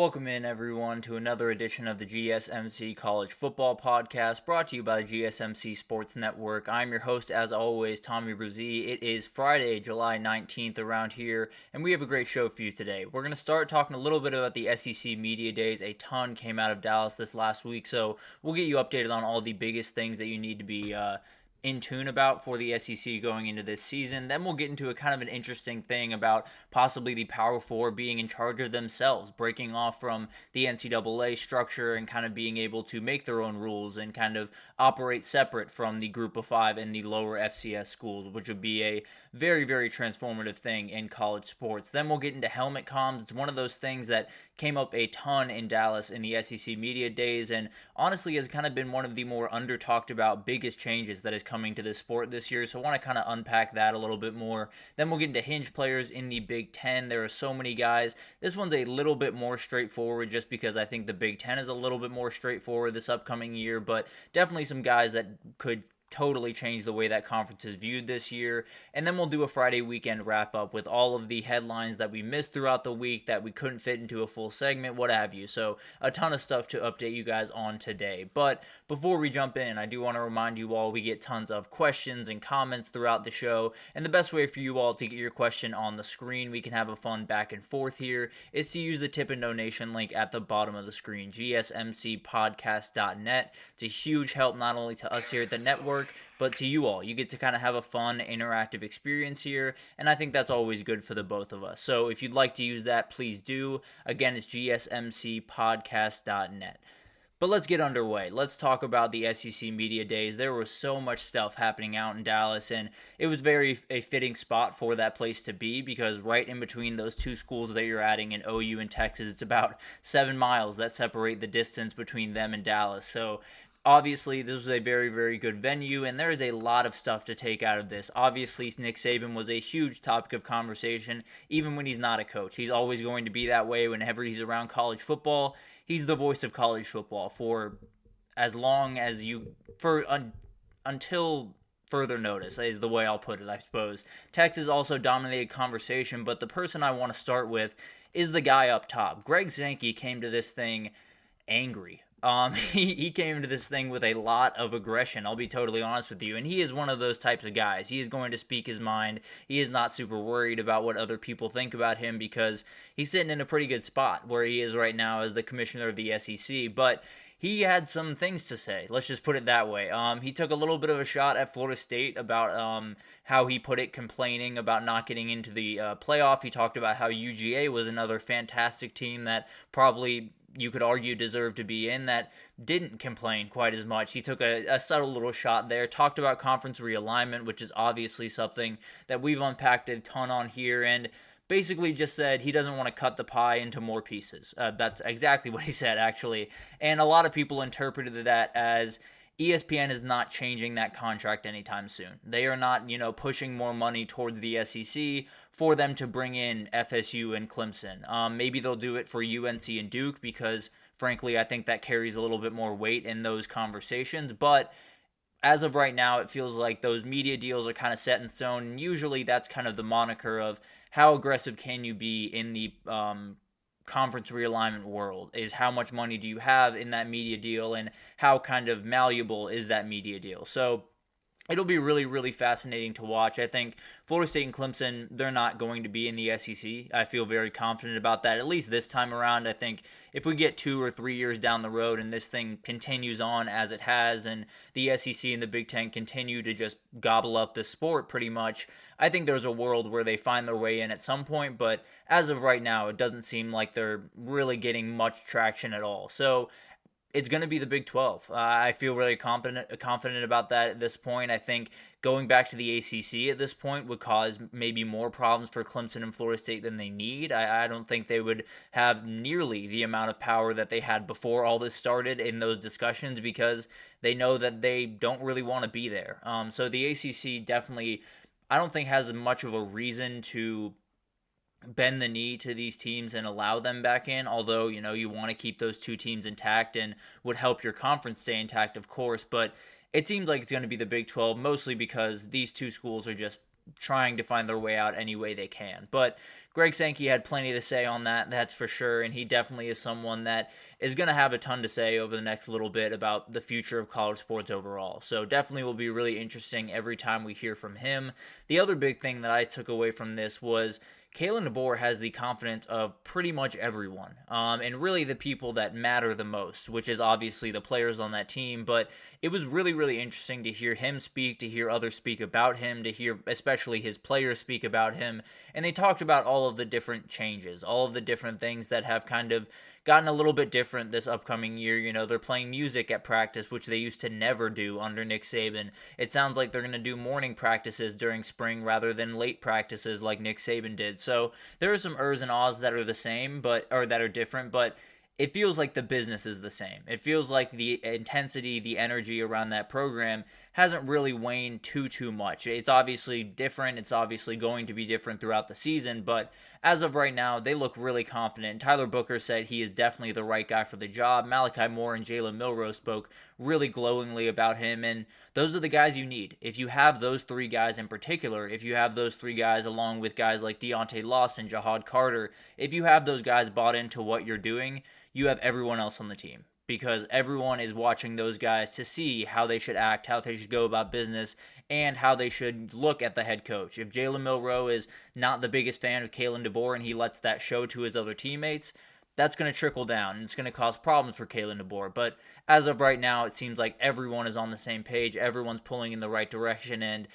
Welcome in, everyone, to another edition of the GSMC College Football Podcast, brought to you by the GSMC Sports Network. I'm your host, as always, Tommy Brzee. It is Friday, July 19th around here, and we have a great show for you today. We're going to start talking a little bit about the SEC Media Days. A ton came out of Dallas this last week, so we'll get you updated on all the biggest things that you need to be in tune about for the SEC going into this season. Then we'll get into a kind of an interesting thing about possibly the Power Four being in charge of themselves, breaking off from the NCAA structure and kind of being able to make their own rules and kind of operate separate from the Group of Five and the lower FCS schools, which would be a very, very transformative thing in college sports. Then we'll get into helmet comms. It's one of those things that came up a ton in Dallas in the SEC Media Days, and honestly has kind of been one of the more under-talked about biggest changes that is coming to this sport this year, so I want to kind of unpack that a little bit more. Then we'll get into hinge players in the Big Ten. There are so many guys. This one's a little bit more straightforward just because I think the Big Ten is a little bit more straightforward this upcoming year, but definitely some guys that could totally change the way that conference is viewed this year. And then we'll do a Friday weekend wrap up with all of the headlines that we missed throughout the week that we couldn't fit into a full segment, what have you. So a ton of stuff to update you guys on today. But before we jump in, I do want to remind you all we get tons of questions and comments throughout the show. And the best way for you all to get your question on the screen, we can have a fun back and forth here, is to use the tip and donation link at the bottom of the screen, gsmcpodcast.net. It's a huge help not only to us here at the network, but to you all. You get to kind of have a fun, interactive experience here, and I think that's always good for the both of us. So if you'd like to use that, please do. Again, it's gsmcpodcast.net. But let's get underway. Let's talk about the SEC Media Days. There was so much stuff happening out in Dallas, and it was a fitting spot for that place to be because right in between those two schools that you're adding in OU and Texas, it's about 7 miles that separate the distance between them and Dallas. So obviously, this was a very, very good venue, and there is a lot of stuff to take out of this. Obviously, Nick Saban was a huge topic of conversation, even when he's not a coach. He's always going to be that way whenever he's around college football. He's the voice of college football for as long as until further notice, is the way I'll put it, I suppose. Texas also dominated conversation, but the person I want to start with is the guy up top. Greg Sankey came to this thing angry. He came to this thing with a lot of aggression, I'll be totally honest with you, and he is one of those types of guys. He is going to speak his mind. He is not super worried about what other people think about him because he's sitting in a pretty good spot where he is right now as the commissioner of the SEC, but he had some things to say. Let's just put it that way. He took a little bit of a shot at Florida State about how he put it, complaining about not getting into the playoff. He talked about how UGA was another fantastic team that probably you could argue deserved to be in that didn't complain quite as much. He took a subtle little shot there, talked about conference realignment, which is obviously something that we've unpacked a ton on here, and basically just said he doesn't want to cut the pie into more pieces. That's exactly what he said, actually. And a lot of people interpreted that as ESPN is not changing that contract anytime soon. They are not, pushing more money towards the SEC for them to bring in FSU and Clemson. Maybe they'll do it for UNC and Duke because, frankly, I think that carries a little bit more weight in those conversations. But as of right now, it feels like those media deals are kind of set in stone. And usually that's kind of the moniker of how aggressive can you be in the conference realignment world, is how much money do you have in that media deal and how kind of malleable is that media deal. So it'll be really, really fascinating to watch. I think Florida State and Clemson, they're not going to be in the SEC. I feel very confident about that, at least this time around. I think if we get 2 or 3 years down the road and this thing continues on as it has and the SEC and the Big Ten continue to just gobble up the sport pretty much, I think there's a world where they find their way in at some point. But as of right now, it doesn't seem like they're really getting much traction at all. So it's going to be the Big 12. I feel really confident about that at this point. I think going back to the ACC at this point would cause maybe more problems for Clemson and Florida State than they need. I don't think they would have nearly the amount of power that they had before all this started in those discussions because they know that they don't really want to be there. So the ACC definitely, I don't think, has much of a reason to bend the knee to these teams and allow them back in, although, you want to keep those two teams intact and would help your conference stay intact, of course, but it seems like it's going to be the Big 12, mostly because these two schools are just trying to find their way out any way they can. But Greg Sankey had plenty to say on that, that's for sure, and he definitely is someone that is going to have a ton to say over the next little bit about the future of college sports overall. So definitely will be really interesting every time we hear from him. The other big thing that I took away from this was Kalen DeBoer has the confidence of pretty much everyone, and really the people that matter the most, which is obviously the players on that team. But it was really, really interesting to hear him speak, to hear others speak about him, to hear especially his players speak about him. And they talked about all of the different changes, all of the different things that have kind of gotten a little bit different this upcoming year. You know, they're playing music at practice, which they used to never do under Nick Saban. It sounds like they're going to do morning practices during spring rather than late practices like Nick Saban did. So there are some ers and ahs that are the same, or that are different, but it feels like the business is the same. It feels like the intensity, the energy around that program hasn't really waned too much. It's obviously different. It's obviously going to be different throughout the season, but as of right now, they look really confident. Tyler Booker said he is definitely the right guy for the job. Malachi Moore and Jalen Milroe spoke really glowingly about him, and those are the guys you need. If you have those three guys in particular, if you have those three guys along with guys like Deontay Lawson, Jahad Carter, if you have those guys bought into what you're doing, you have everyone else on the team, because everyone is watching those guys to see how they should act, how they should go about business, and how they should look at the head coach. If Jalen Milroe is not the biggest fan of Kalen DeBoer and he lets that show to his other teammates, that's going to trickle down, and it's going to cause problems for Kalen DeBoer. But as of right now, it seems like everyone is on the same page, everyone's pulling in the right direction, and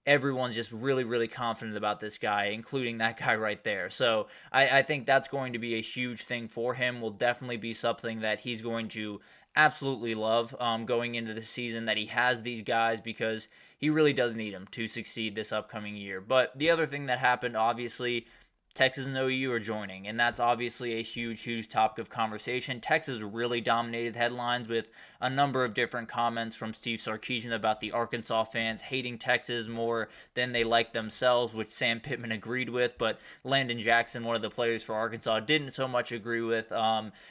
everyone's just really, really confident about this guy, including that guy right there. So I think that's going to be a huge thing for him. Will definitely be something that he's going to absolutely love going into the season, that he has these guys, because he really does need them to succeed this upcoming year. But the other thing that happened, obviously, Texas and OU are joining, and that's obviously a huge topic of conversation. Texas really dominated headlines with a number of different comments from Steve Sarkisian about the Arkansas fans hating Texas more than they like themselves, which Sam Pittman agreed with, but Landon Jackson, one of the players for Arkansas, didn't so much agree with.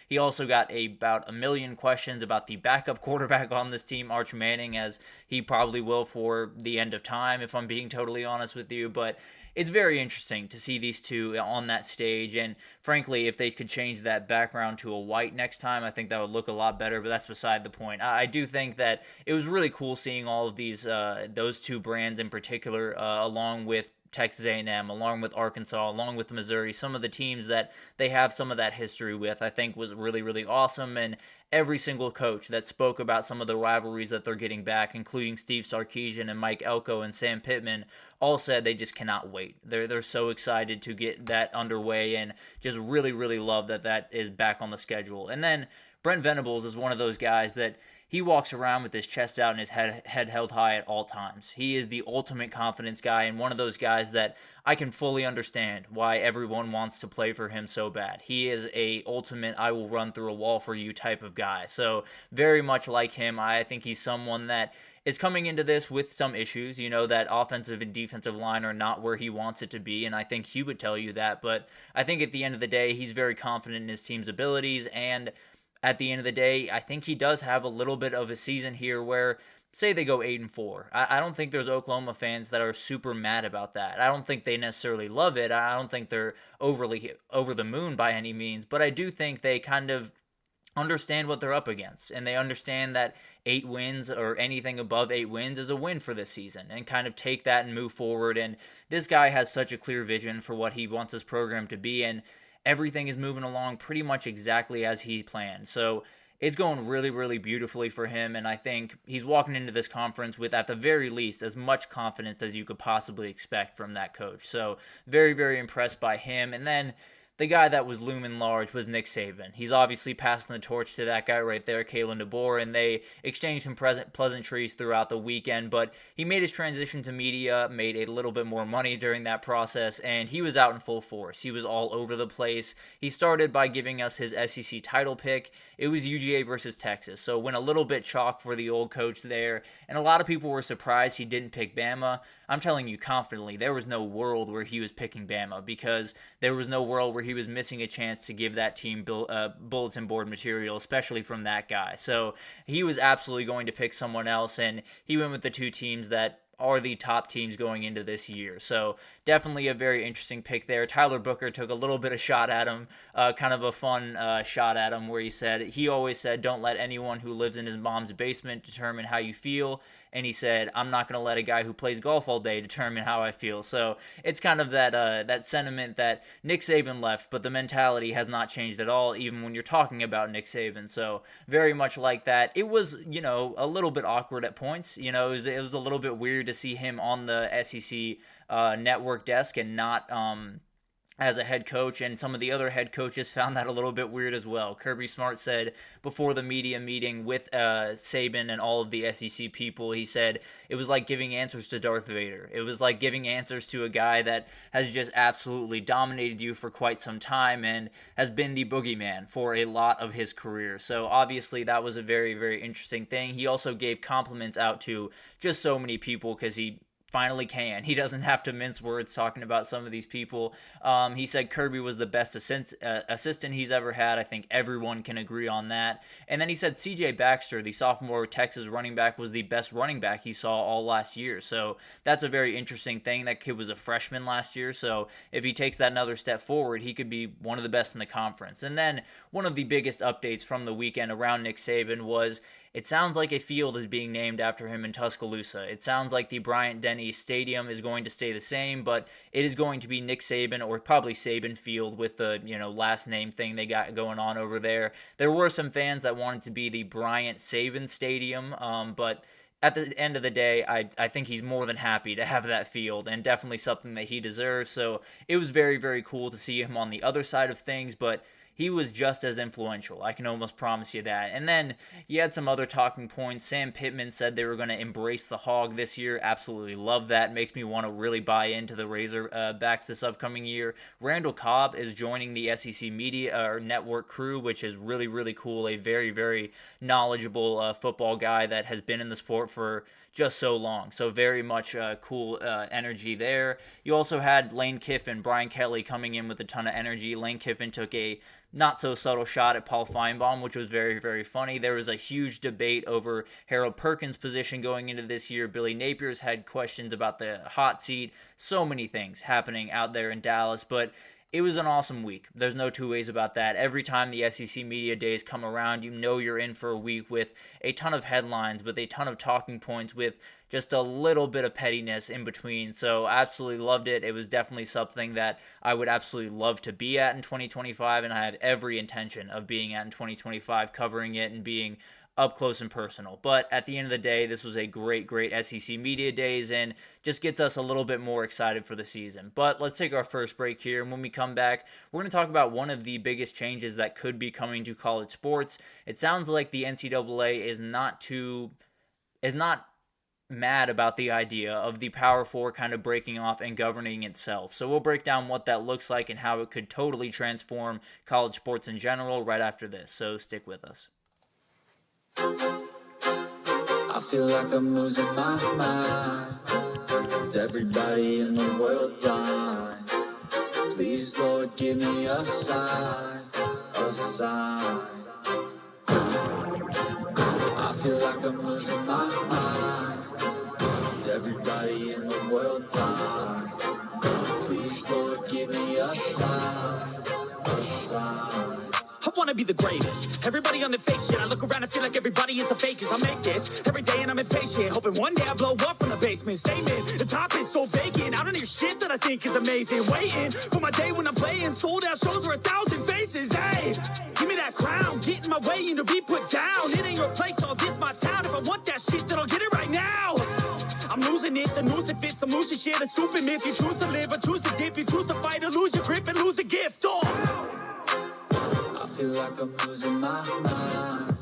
He also got about a million questions about the backup quarterback on this team, Arch Manning, as he probably will for the end of time, if I'm being totally honest with you. But it's very interesting to see these two on that stage, and frankly, if they could change that background to a white next time, I think that would look a lot better, but that's beside the point. I do think that it was really cool seeing all of these, those two brands in particular, along with Texas A&M, along with Arkansas, along with Missouri, some of the teams that they have some of that history with, I think was really awesome. And every single coach that spoke about some of the rivalries that they're getting back, including Steve Sarkisian and Mike Elko and Sam Pittman, all said they just cannot wait. They're so excited to get that underway, and just really love that is back on the schedule. And then Brent Venables is one of those guys that he walks around with his chest out and his head held high at all times. He is the ultimate confidence guy, and one of those guys that I can fully understand why everyone wants to play for him so bad. He is a ultimate I will run through a wall for you type of guy. So very much like him, I think he's someone that is coming into this with some issues. You know, that offensive and defensive line are not where he wants it to be, and I think he would tell you that. But I think at the end of the day, he's very confident in his team's abilities, and at the end of the day, I think he does have a little bit of a season here where, say they go 8-4. I don't think there's Oklahoma fans that are super mad about that. I don't think they necessarily love it. I don't think they're overly over the moon by any means, but I do think they kind of understand what they're up against, and they understand that 8 wins or anything above 8 wins is a win for this season, and kind of take that and move forward. And this guy has such a clear vision for what he wants his program to be, and everything is moving along pretty much exactly as he planned. So it's going really beautifully for him, and I think he's walking into this conference with, at the very least, as much confidence as you could possibly expect from that coach. So very impressed by him. And then the guy that was looming large was Nick Saban. He's obviously passing the torch to that guy right there, Kalen DeBoer, and they exchanged some pleasantries throughout the weekend, but he made his transition to media, made a little bit more money during that process, and he was out in full force. He was all over the place. He started by giving us his SEC title pick. It was UGA versus Texas, so went a little bit chalk for the old coach there, and a lot of people were surprised he didn't pick Bama. I'm telling you confidently, there was no world where he was picking Bama, because there was no world where he was missing a chance to give that team bulletin board material, especially from that guy. So he was absolutely going to pick someone else, and he went with the two teams that are the top teams going into this year. So definitely a very interesting pick there. Tyler Booker took a little bit of shot at him, kind of a fun shot at him, where he always said, don't let anyone who lives in his mom's basement determine how you feel. And he said, I'm not going to let a guy who plays golf all day determine how I feel. So it's kind of that sentiment that Nick Saban left, but the mentality has not changed at all, even when you're talking about Nick Saban. So very much like that. It was, a little bit awkward at points. It was a little bit weird to see him on the SEC network desk and not as a head coach, and some of the other head coaches found that a little bit weird as well. Kirby Smart said before the media meeting with Saban and all of the SEC people, he said it was like giving answers to Darth Vader. It was like giving answers to a guy that has just absolutely dominated you for quite some time and has been the boogeyman for a lot of his career. So obviously that was a very, very interesting thing. He also gave compliments out to just so many people because he finally can. He doesn't have to mince words talking about some of these people. He said Kirby was the best assistant he's ever had. I think everyone can agree on that. And then he said CJ Baxter, the sophomore Texas running back, was the best running back he saw all last year. So that's a very interesting thing. That kid was a freshman last year. So if he takes that another step forward, he could be one of the best in the conference. And then one of the biggest updates from the weekend around Nick Saban was it sounds like a field is being named after him in Tuscaloosa. It sounds like the Bryant-Denny Stadium is going to stay the same, but it is going to be Nick Saban, or probably Saban Field, with the last name thing they got going on over there. There were some fans that wanted to be the Bryant-Saban Stadium, but at the end of the day, I think he's more than happy to have that field, and definitely something that he deserves. So it was very, very cool to see him on the other side of things, but he was just as influential. I can almost promise you that. And then you had some other talking points. Sam Pittman said they were going to embrace the hog this year. Absolutely love that. Makes me want to really buy into the Razorbacks this upcoming year. Randall Cobb is joining the SEC Media Network crew, which is really, really cool. A very, very knowledgeable football guy that has been in the sport for just so long. So very much cool energy there. You also had Lane Kiffin, Brian Kelly coming in with a ton of energy. Lane Kiffin took a not so subtle shot at Paul Feinbaum, which was very, very funny. There was a huge debate over Harold Perkins' position going into this year. Billy Napier's had questions about the hot seat. So many things happening out there in Dallas, but it was an awesome week. There's no two ways about that. Every time the SEC Media Days come around, you're in for a week with a ton of headlines, with a ton of talking points, with just a little bit of pettiness in between. So absolutely loved it. It was definitely something that I would absolutely love to be at in 2025, and I have every intention of being at in 2025, covering it and being up close and personal. But at the end of the day, this was a great, great SEC Media Days and just gets us a little bit more excited for the season. But let's take our first break here, and when we come back, we're going to talk about one of the biggest changes that could be coming to college sports. It sounds like the NCAA is not mad about the idea of the Power Four kind of breaking off and governing itself. So we'll break down what that looks like and how it could totally transform college sports in general right after this. So stick with us. I feel like I'm losing my mind. Is everybody in the world blind? Please, Lord, give me a sign, a sign. I feel like I'm losing my mind. Is everybody in the world blind? Please, Lord, give me a sign, a sign. I wanna be the greatest. Everybody on the fake shit. I look around and feel like everybody is the fakest. I make this every day and I'm impatient, hoping one day I blow up from the basement. Statement, the top is so vacant. I don't hear shit that I think is amazing. Waiting for my day when I'm playing sold out shows for 1,000 faces. Hey, give me that crown. Get in my way and to be put down. It ain't your place, all this my town. If I want that shit, then I'll get it right now. I'm losing it, the noose it fits. I'm losing shit, a stupid myth. You choose to live or choose to dip. You choose to fight or lose your grip and lose a gift. I feel like I'm losing my mind.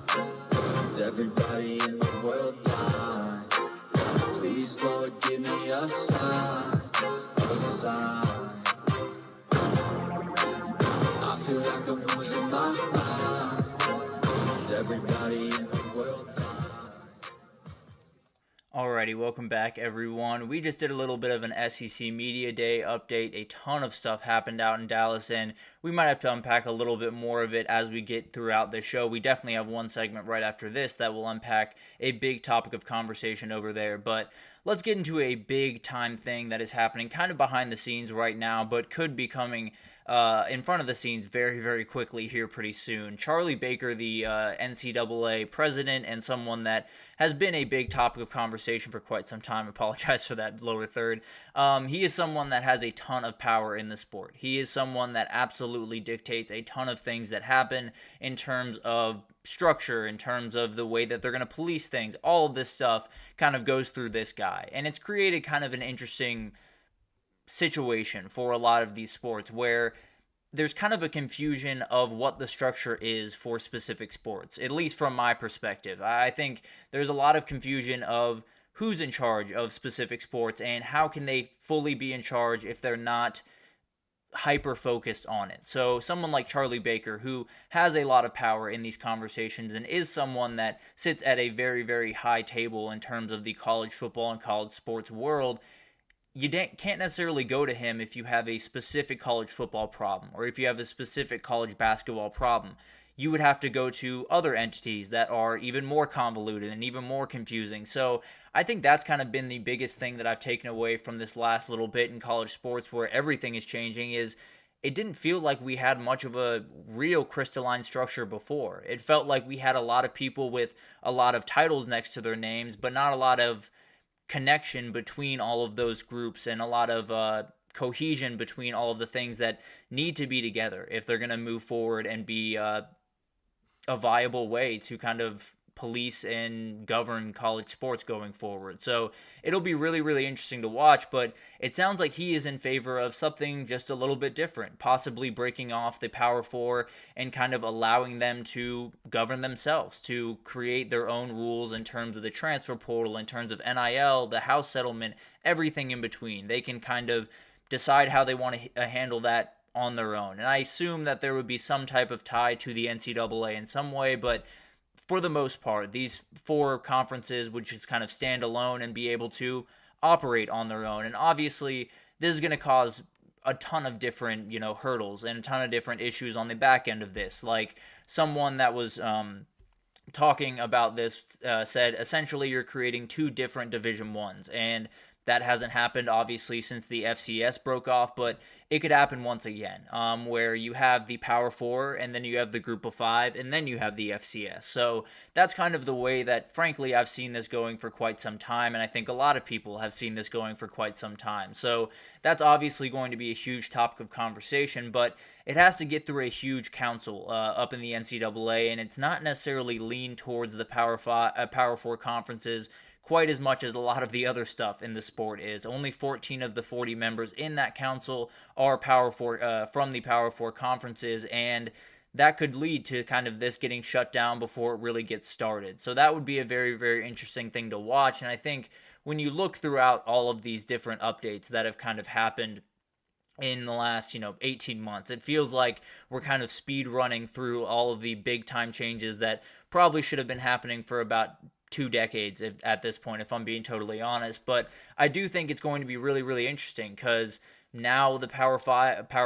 Is everybody in the world blind? Please, Lord, give me a sign, a sign. I feel like I'm losing my mind. Is everybody in the world blind? Alrighty, welcome back everyone. We just did a little bit of an SEC Media Day update. A ton of stuff happened out in Dallas, and we might have to unpack a little bit more of it as we get throughout the show. We definitely have one segment right after this that will unpack a big topic of conversation over there, but let's get into a big time thing that is happening kind of behind the scenes right now, but could be coming in front of the scenes very, very quickly here pretty soon. Charlie Baker, the NCAA president, and someone that has been a big topic of conversation for quite some time. Apologize for that lower third. He is someone that has a ton of power in the sport. He is someone that absolutely dictates a ton of things that happen in terms of structure, in terms of the way that they're going to police things. All of this stuff kind of goes through this guy. And it's created kind of an interesting situation for a lot of these sports where there's kind of a confusion of what the structure is for specific sports, at least from my perspective. I think there's a lot of confusion of who's in charge of specific sports and how can they fully be in charge if they're not hyper focused on it. So someone like Charlie Baker, who has a lot of power in these conversations and is someone that sits at a very, very high table in terms of the college football and college sports world, you can't necessarily go to him if you have a specific college football problem or if you have a specific college basketball problem. You would have to go to other entities that are even more convoluted and even more confusing. So I think that's kind of been the biggest thing that I've taken away from this last little bit in college sports where everything is changing is it didn't feel like we had much of a real crystalline structure before. It felt like we had a lot of people with a lot of titles next to their names, but not a lot of connection between all of those groups and a lot of cohesion between all of the things that need to be together if they're going to move forward and be a viable way to kind of police and govern college sports going forward. So it'll be really, really interesting to watch, but it sounds like he is in favor of something just a little bit different, possibly breaking off the Power Four and kind of allowing them to govern themselves, to create their own rules in terms of the transfer portal, in terms of NIL, the house settlement, everything in between. They can kind of decide how they want to handle that on their own. And I assume that there would be some type of tie to the NCAA in some way, but for the most part, these four conferences would just kind of stand alone and be able to operate on their own. And obviously, this is going to cause a ton of different, hurdles and a ton of different issues on the back end of this. Like someone that was talking about this said, essentially, you're creating two different Division Ones, and that hasn't happened, obviously, since the FCS broke off, but it could happen once again, where you have the Power Four, and then you have the Group of Five, and then you have the FCS. So that's kind of the way that, frankly, I've seen this going for quite some time, and I think a lot of people have seen this going for quite some time. So that's obviously going to be a huge topic of conversation, but it has to get through a huge council up in the NCAA, and it's not necessarily lean towards the Power Four conferences quite as much as a lot of the other stuff in the sport is. Only 14 of the 40 members in that council are Power Four from the Power Four conferences, and that could lead to kind of this getting shut down before it really gets started. So that would be a very, very interesting thing to watch. And I think when you look throughout all of these different updates that have kind of happened in the last 18 months, it feels like we're kind of speed running through all of the big time changes that probably should have been happening for about 2 decades at this point, if I'm being totally honest. But I do think it's going to be really, really interesting because now the Power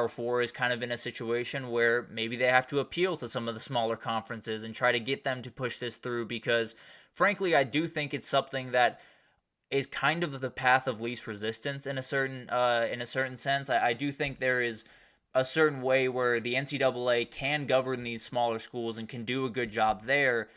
Four is kind of in a situation where maybe they have to appeal to some of the smaller conferences and try to get them to push this through because, frankly, I do think it's something that is kind of the path of least resistance in a certain sense. I do think there is a certain way where the NCAA can govern these smaller schools and can do a good job there.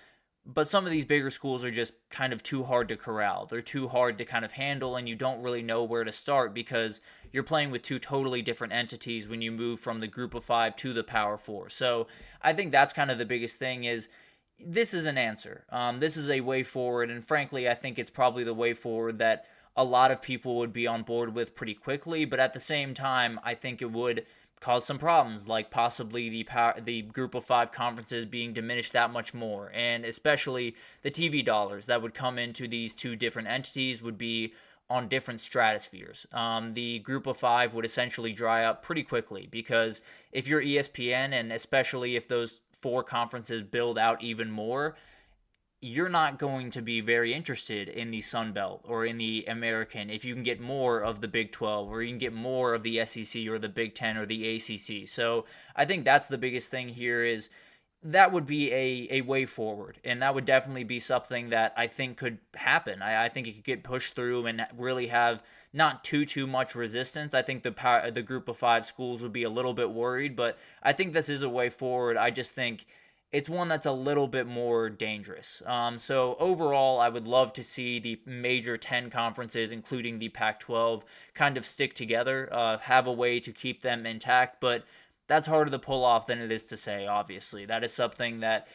But some of these bigger schools are just kind of too hard to corral. They're too hard to kind of handle, and you don't really know where to start because you're playing with two totally different entities when you move from the Group of Five to the Power Four. So I think that's kind of the biggest thing is this is an answer. This is a way forward, and frankly, I think it's probably the way forward that a lot of people would be on board with pretty quickly. But at the same time, I think it would cause some problems, like possibly the Group of Five conferences being diminished that much more, and especially the TV dollars that would come into these two different entities would be on different stratospheres. The Group of Five would essentially dry up pretty quickly because if you're ESPN, and especially if those four conferences build out even more, you're not going to be very interested in the Sun Belt or in the American if you can get more of the Big 12 or you can get more of the SEC or the Big 10 or the ACC. So I think that's the biggest thing here is that would be a way forward, and that would definitely be something that I think could happen. I think it could get pushed through and really have not too much resistance. I think the group of 5 schools would be a little bit worried, but I think this is a way forward. I just think it's one that's a little bit more dangerous. So overall, I would love to see the major 10 conferences, including the Pac-12, kind of stick together, have a way to keep them intact, but that's harder to pull off than it is to say, obviously. That is something that,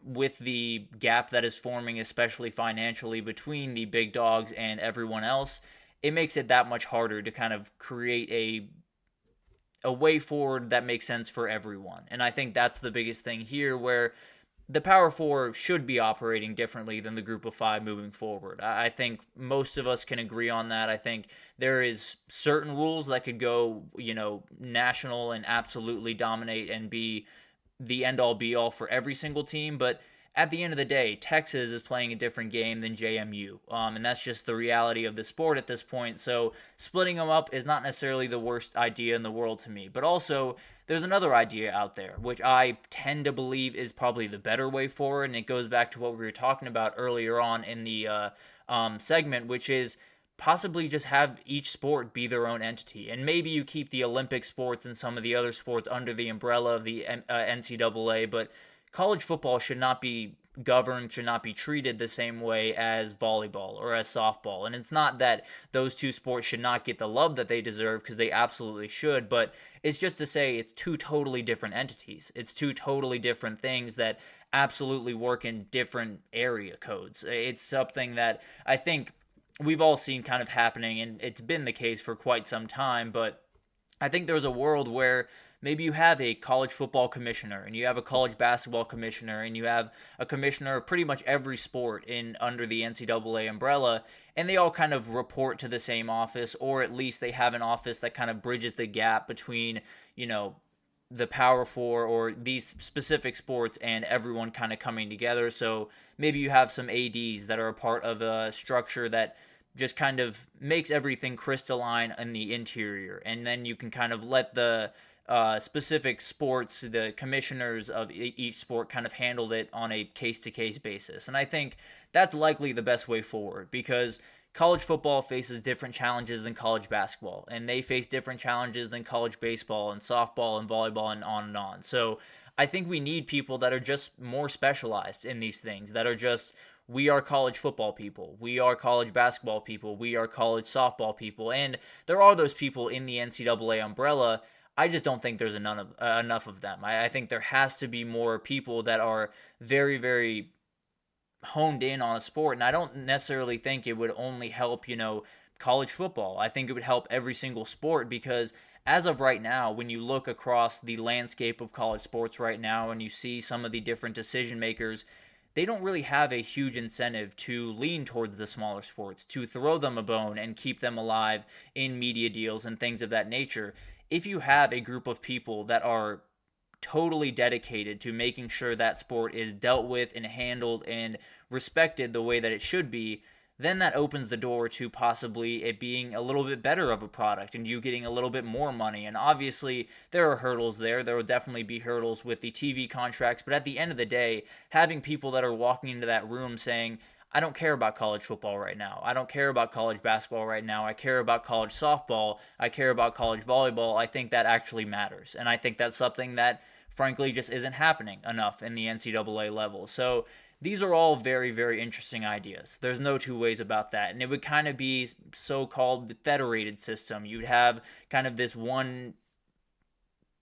with the gap that is forming, especially financially, between the big dogs and everyone else, it makes it that much harder to kind of create a way forward that makes sense for everyone. And I think that's the biggest thing here, where the Power Four should be operating differently than the Group of 5 moving forward. I think most of us can agree on that. I think there is certain rules that could go, national and absolutely dominate and be the end-all be-all for every single team, but at the end of the day, Texas is playing a different game than JMU, and that's just the reality of the sport at this point. So splitting them up is not necessarily the worst idea in the world to me. But also, there's another idea out there, which I tend to believe is probably the better way forward, and it goes back to what we were talking about earlier on in the segment, which is possibly just have each sport be their own entity. And maybe you keep the Olympic sports and some of the other sports under the umbrella of the NCAA, but college football should not be governed, should not be treated the same way as volleyball or as softball. And it's not that those two sports should not get the love that they deserve, because they absolutely should, but it's just to say it's two totally different entities. It's two totally different things that absolutely work in different area codes. It's something that I think we've all seen kind of happening, and it's been the case for quite some time, but I think there's a world where maybe you have a college football commissioner, and you have a college basketball commissioner, and you have a commissioner of pretty much every sport under the NCAA umbrella, and they all kind of report to the same office, or at least they have an office that kind of bridges the gap between, the Power Four or these specific sports and everyone kind of coming together. So maybe you have some ADs that are a part of a structure that just kind of makes everything crystalline in the interior, and then you can kind of let the specific sports, the commissioners of each sport kind of handled it on a case-to-case basis. And I think that's likely the best way forward, because college football faces different challenges than college basketball, and they face different challenges than college baseball and softball and volleyball and on and on. So I think we need people that are just more specialized in these things, that are just, we are college football people, we are college basketball people, we are college softball people, and there are those people in the NCAA umbrella. I just don't think there's enough of them. I think there has to be more people that are very, very honed in on a sport, and I don't necessarily think it would only help, college football. I think it would help every single sport, because as of right now, when you look across the landscape of college sports right now and you see some of the different decision makers, they don't really have a huge incentive to lean towards the smaller sports, to throw them a bone and keep them alive in media deals and things of that nature. If you have a group of people that are totally dedicated to making sure that sport is dealt with and handled and respected the way that it should be, then that opens the door to possibly it being a little bit better of a product and you getting a little bit more money. And obviously, there are hurdles there. There will definitely be hurdles with the TV contracts. But at the end of the day, having people that are walking into that room saying, I don't care about college football right now. I don't care about college basketball right now. I care about college softball. I care about college volleyball. I think that actually matters. And I think that's something that, frankly, just isn't happening enough in the NCAA level. So these are all very, very interesting ideas. There's no two ways about that. And it would kind of be so-called federated system. You'd have kind of this one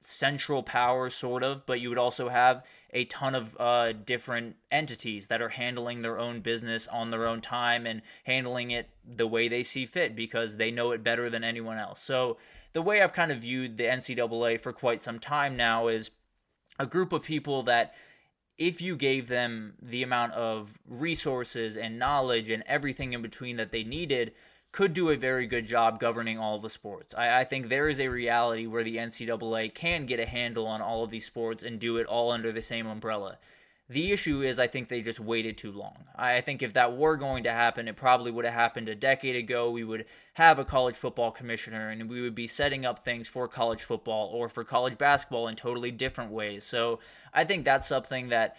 central power, sort of, but you would also have a ton of different entities that are handling their own business on their own time and handling it the way they see fit because they know it better than anyone else. So the way I've kind of viewed the NCAA for quite some time now is a group of people that, if you gave them the amount of resources and knowledge and everything in between that they needed, could do a very good job governing all the sports. I think there is a reality where the NCAA can get a handle on all of these sports and do it all under the same umbrella. The issue is I think they just waited too long. I think if that were going to happen, it probably would have happened a decade ago. We would have a college football commissioner, and we would be setting up things for college football or for college basketball in totally different ways. So I think that's something that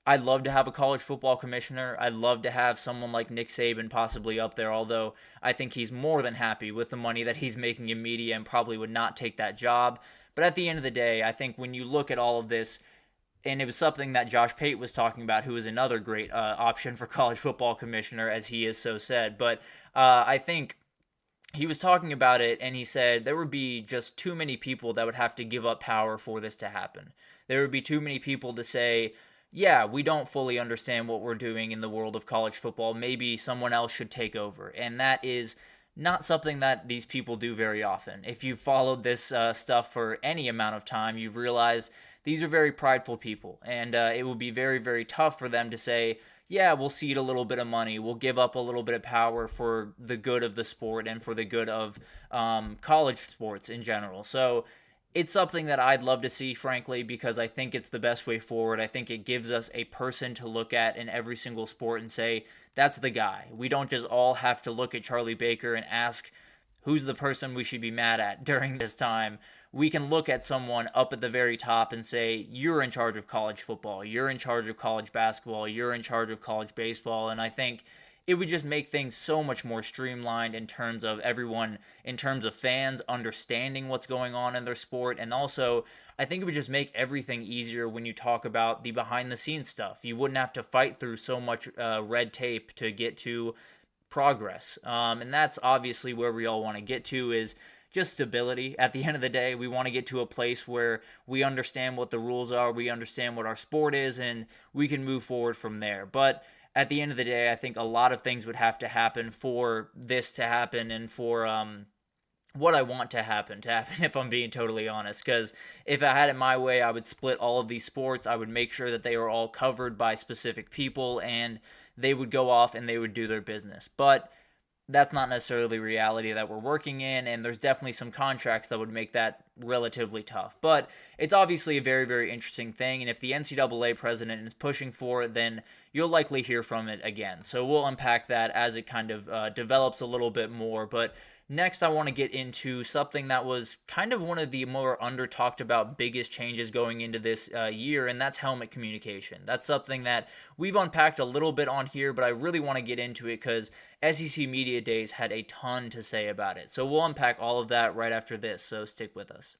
I'd love to have a college football commissioner. I'd love to have someone like Nick Saban possibly up there, although I think he's more than happy with the money that he's making in media and probably would not take that job. But at the end of the day, I think when you look at all of this, and it was something that Josh Pate was talking about, who is another great option for college football commissioner, as he is so said. But I think he was talking about it, and he said there would be just too many people that would have to give up power for this to happen. There would be too many people to say, yeah, we don't fully understand what we're doing in the world of college football. Maybe someone else should take over. And that is not something that these people do very often. If you've followed this stuff for any amount of time, you've realized these are very prideful people, and it would be very, very tough for them to say, yeah, we'll cede a little bit of money, we'll give up a little bit of power for the good of the sport and for the good of college sports in general. So it's something that I'd love to see, frankly, because I think it's the best way forward. I think it gives us a person to look at in every single sport and say, that's the guy. We don't just all have to look at Charlie Baker and ask, who's the person we should be mad at during this time? We can look at someone up at the very top and say, you're in charge of college football, you're in charge of college basketball, you're in charge of college baseball, and I think it would just make things so much more streamlined in terms of everyone, in terms of fans understanding what's going on in their sport, and also I think it would just make everything easier when you talk about the behind-the-scenes stuff. You wouldn't have to fight through so much red tape to get to progress, and that's obviously where we all want to get to, is just stability. At the end of the day, we want to get to a place where we understand what the rules are, we understand what our sport is, and we can move forward from there. But at the end of the day, I think a lot of things would have to happen for this to happen and for what I want to happen, if I'm being totally honest. Because if I had it my way, I would split all of these sports. I would make sure that they were all covered by specific people, and they would go off and they would do their business. But that's not necessarily reality that we're working in, and there's definitely some contracts that would make that relatively tough. But it's obviously a very, very interesting thing, and if the NCAA president is pushing for it, then you'll likely hear from it again. So we'll unpack that as it kind of develops a little bit more. But next, I want to get into something that was kind of one of the more under-talked about biggest changes going into this year, and that's helmet communication. That's something that we've unpacked a little bit on here, but I really want to get into it because SEC Media Days had a ton to say about it. So we'll unpack all of that right after this, so stick with us.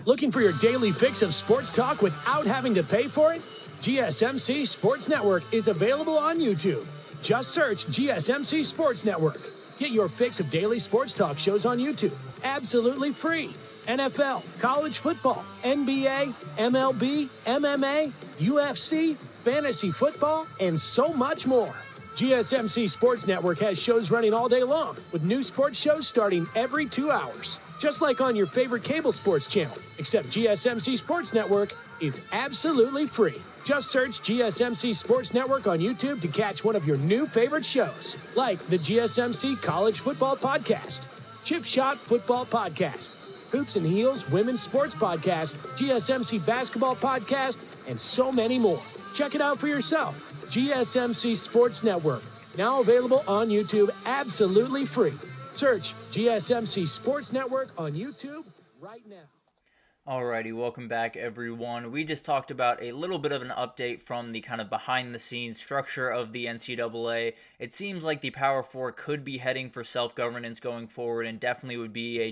Looking for your daily fix of sports talk without having to pay for it? GSMC Sports Network is available on YouTube. Just search GSMC Sports Network. Get your fix of daily sports talk shows on YouTube, absolutely free. NFL, college football, NBA, MLB, MMA, UFC, fantasy football, and so much more. GSMC Sports Network has shows running all day long, with new sports shows starting every 2 hours. Just like on your favorite cable sports channel, except GSMC Sports Network is absolutely free. Just search GSMC Sports Network on YouTube to catch one of your new favorite shows, like the GSMC College Football Podcast, Chip Shot Football Podcast, Hoops and Heels Women's Sports Podcast, GSMC Basketball Podcast, and so many more. Check it out for yourself. GSMC Sports Network, now available on YouTube absolutely free. Search GSMC Sports Network on YouTube right now. Alrighty, welcome back everyone. We just talked about a little bit of an update from the kind of behind the scenes structure of the NCAA. It seems like the Power Four could be heading for self-governance going forward, and definitely would be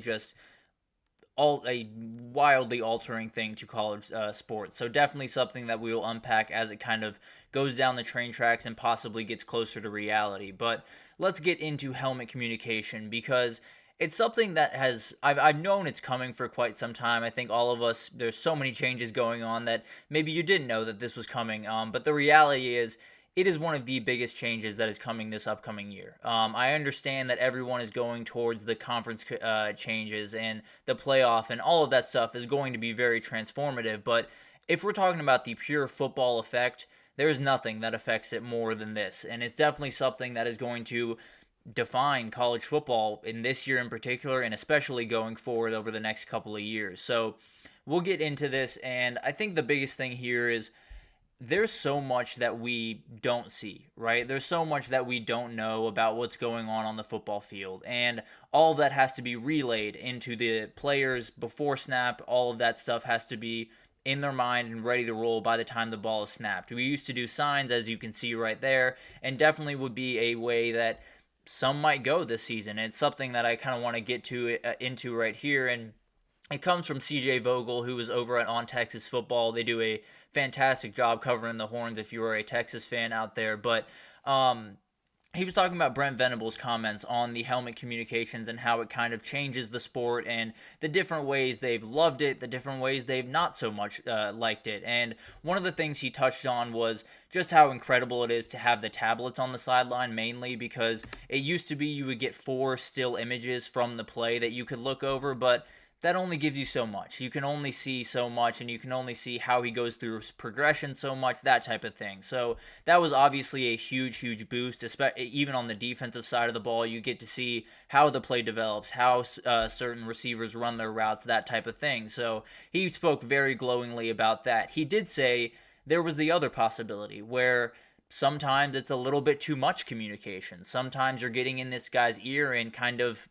a wildly altering thing to college sports. So definitely something that we will unpack as it kind of goes down the train tracks and possibly gets closer to reality. But let's get into helmet communication, because it's something that I've known it's coming for quite some time. I think all of us, there's so many changes going on that maybe you didn't know that this was coming. But the reality is, it is one of the biggest changes that is coming this upcoming year. I understand that everyone is going towards the conference changes and the playoff, and all of that stuff is going to be very transformative. But if we're talking about the pure football effect, there's nothing that affects it more than this. And it's definitely something that is going to define college football in this year in particular, and especially going forward over the next couple of years. So we'll get into this, and I think the biggest thing here is there's so much that we don't see, right? There's so much that we don't know about what's going on the football field. And all of that has to be relayed into the players before snap. All of that stuff has to be in their mind and ready to roll by the time the ball is snapped. We used to do signs, as you can see right there, and definitely would be a way that some might go this season. It's something that I kind of want to get to into right here. And it comes from CJ Vogel, who is over at On Texas Football. They do a fantastic job covering the Horns if you are a Texas fan out there. But he was talking about Brent Venables' comments on the helmet communications and how it kind of changes the sport and the different ways they've loved it, the different ways they've not so much liked it. And one of the things he touched on was just how incredible it is to have the tablets on the sideline, mainly because it used to be you would get 4 still images from the play that you could look over, but that only gives you so much. You can only see so much, and you can only see how he goes through his progression so much, that type of thing. So that was obviously a huge, huge boost, even on the defensive side of the ball. You get to see how the play develops, how certain receivers run their routes, that type of thing. So he spoke very glowingly about that. He did say there was the other possibility where sometimes it's a little bit too much communication. Sometimes you're getting in this guy's ear and kind of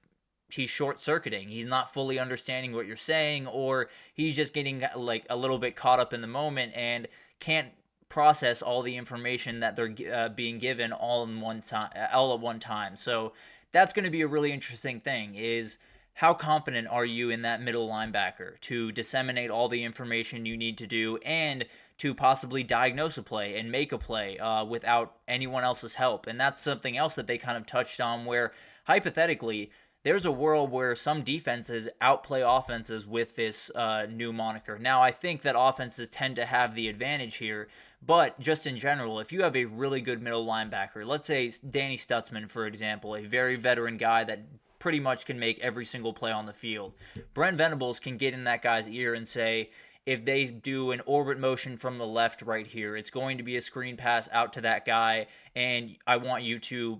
he's short-circuiting. He's not fully understanding what you're saying, or he's just getting like a little bit caught up in the moment and can't process all the information that they're being given all at one time. So that's going to be a really interesting thing, is how confident are you in that middle linebacker to disseminate all the information you need to do and to possibly diagnose a play and make a play without anyone else's help. And that's something else that they kind of touched on, where hypothetically there's a world where some defenses outplay offenses with this new moniker. Now, I think that offenses tend to have the advantage here, but just in general, if you have a really good middle linebacker, let's say Danny Stutzman, for example, a very veteran guy that pretty much can make every single play on the field, Brent Venables can get in that guy's ear and say, if they do an orbit motion from the left right here, it's going to be a screen pass out to that guy, and I want you to,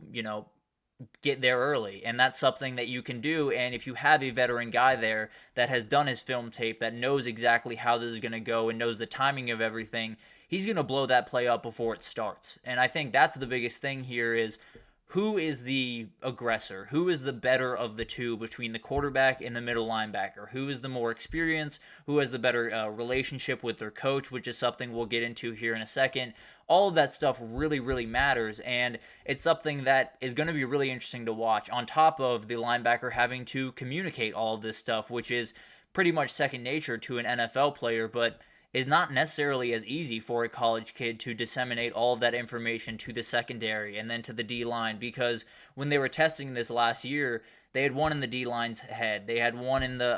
get there early. And that's something that you can do. And if you have a veteran guy there that has done his film tape, that knows exactly how this is going to go and knows the timing of everything, he's going to blow that play up before it starts. And I think that's the biggest thing here, is who is the aggressor? Who is the better of the two between the quarterback and the middle linebacker? Who is the more experienced? Who has the better relationship with their coach, which is something we'll get into here in a second. All of that stuff really, really matters, and it's something that is going to be really interesting to watch, on top of the linebacker having to communicate all of this stuff, which is pretty much second nature to an NFL player, but is not necessarily as easy for a college kid to disseminate all of that information to the secondary and then to the D-line, because when they were testing this last year, they had one in the D-line's head, they had one in the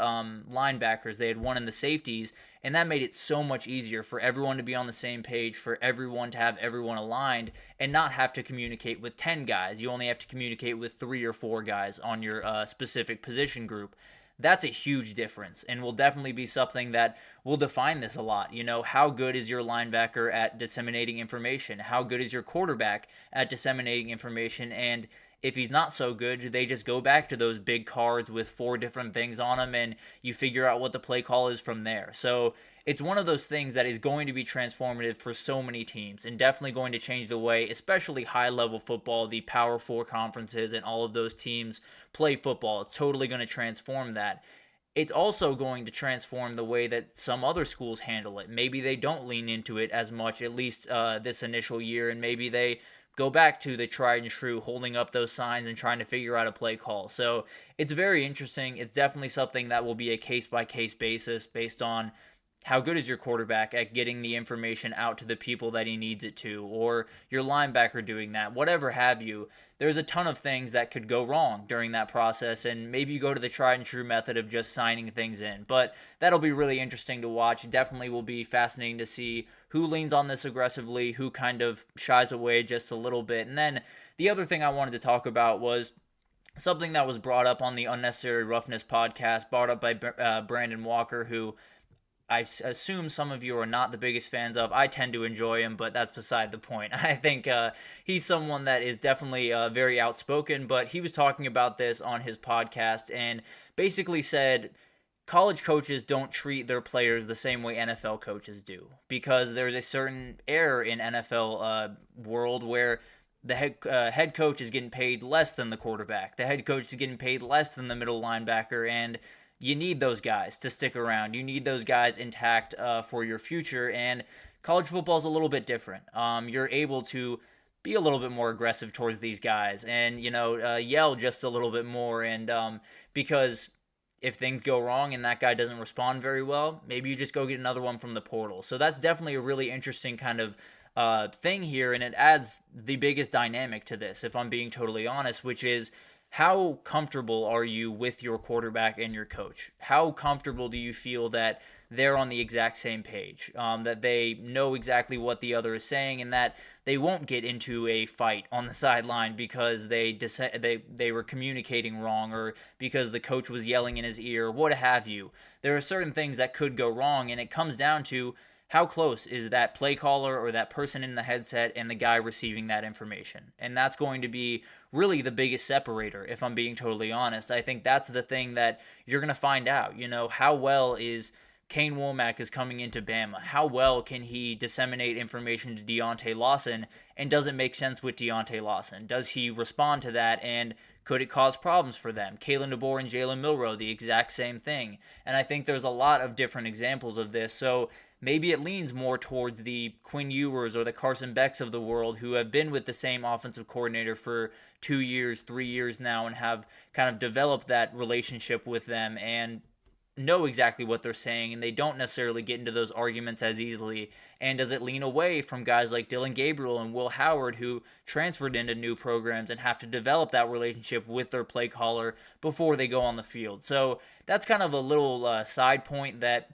linebackers, they had one in the safeties, and that made it so much easier for everyone to be on the same page, for everyone to have everyone aligned and not have to communicate with 10 guys. You only have to communicate with 3 or 4 guys on your specific position group. That's a huge difference, and will definitely be something that will define this a lot. How good is your linebacker at disseminating information? How good is your quarterback at disseminating information? And if he's not so good, they just go back to those big cards with 4 different things on them, and you figure out what the play call is from there. So it's one of those things that is going to be transformative for so many teams, and definitely going to change the way, especially high-level football, the Power 4 conferences and all of those teams play football. It's totally going to transform that. It's also going to transform the way that some other schools handle it. Maybe they don't lean into it as much, at least this initial year, and maybe they go back to the tried and true, holding up those signs and trying to figure out a play call. So it's very interesting. It's definitely something that will be a case-by-case basis based on how good is your quarterback at getting the information out to the people that he needs it to, or your linebacker doing that, whatever have you. There's a ton of things that could go wrong during that process, and maybe you go to the tried and true method of just signing things in. But that'll be really interesting to watch. Definitely will be fascinating to see who leans on this aggressively, who kind of shies away just a little bit. And then the other thing I wanted to talk about was something that was brought up on the Unnecessary Roughness podcast, brought up by Brandon Walker, who I assume some of you are not the biggest fans of. I tend to enjoy him, but that's beside the point. I think he's someone that is definitely very outspoken, but he was talking about this on his podcast and basically said, college coaches don't treat their players the same way NFL coaches do, because there's a certain error in NFL world where the head coach is getting paid less than the quarterback. The head coach is getting paid less than the middle linebacker, and you need those guys to stick around. You need those guys intact for your future, and college football is a little bit different. You're able to be a little bit more aggressive towards these guys and, yell just a little bit more, and because if things go wrong and that guy doesn't respond very well, maybe you just go get another one from the portal. So that's definitely a really interesting kind of thing here, and it adds the biggest dynamic to this, if I'm being totally honest, which is how comfortable are you with your quarterback and your coach? How comfortable do you feel that they're on the exact same page, that they know exactly what the other is saying, and that they won't get into a fight on the sideline because they were communicating wrong, or because the coach was yelling in his ear, what have you. There are certain things that could go wrong, and it comes down to how close is that play caller or that person in the headset and the guy receiving that information. And that's going to be really the biggest separator, if I'm being totally honest. I think that's the thing that you're going to find out. How well is Kane Womack is coming into Bama? How well can he disseminate information to Deontay Lawson, and does it make sense with Deontay Lawson? Does he respond to that, and could it cause problems for them? Kalen DeBoer and Jalen Milroe, the exact same thing. And I think there's a lot of different examples of this. So maybe it leans more towards the Quinn Ewers or the Carson Becks of the world, who have been with the same offensive coordinator for 2 years, 3 years now, and have kind of developed that relationship with them and know exactly what they're saying, and they don't necessarily get into those arguments as easily. And does it lean away from guys like Dylan Gabriel and Will Howard, who transferred into new programs and have to develop that relationship with their play caller before they go on the field? So that's kind of a little side point that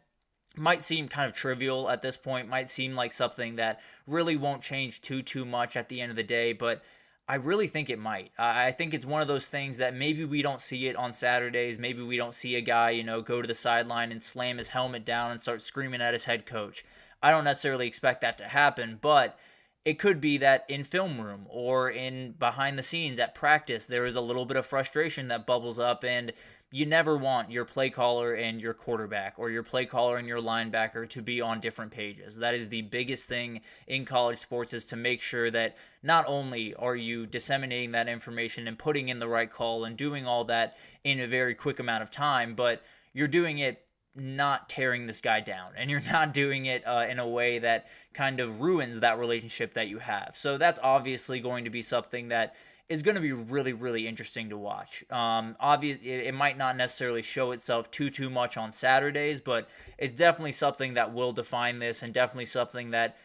might seem kind of trivial at this point, might seem like something that really won't change too much at the end of the day, but I really think it might. I think it's one of those things that maybe we don't see it on Saturdays. Maybe we don't see a guy, go to the sideline and slam his helmet down and start screaming at his head coach. I don't necessarily expect that to happen, but it could be that in film room or in behind the scenes at practice, there is a little bit of frustration that bubbles up, and you never want your play caller and your quarterback, or your play caller and your linebacker, to be on different pages. That is the biggest thing in college sports, is to make sure that not only are you disseminating that information and putting in the right call and doing all that in a very quick amount of time, but you're doing it not tearing this guy down, and you're not doing it in a way that kind of ruins that relationship that you have. So that's obviously going to be something that is going to be really, really interesting to watch. Obviously, it might not necessarily show itself too much on Saturdays, but it's definitely something that will define this, and definitely something that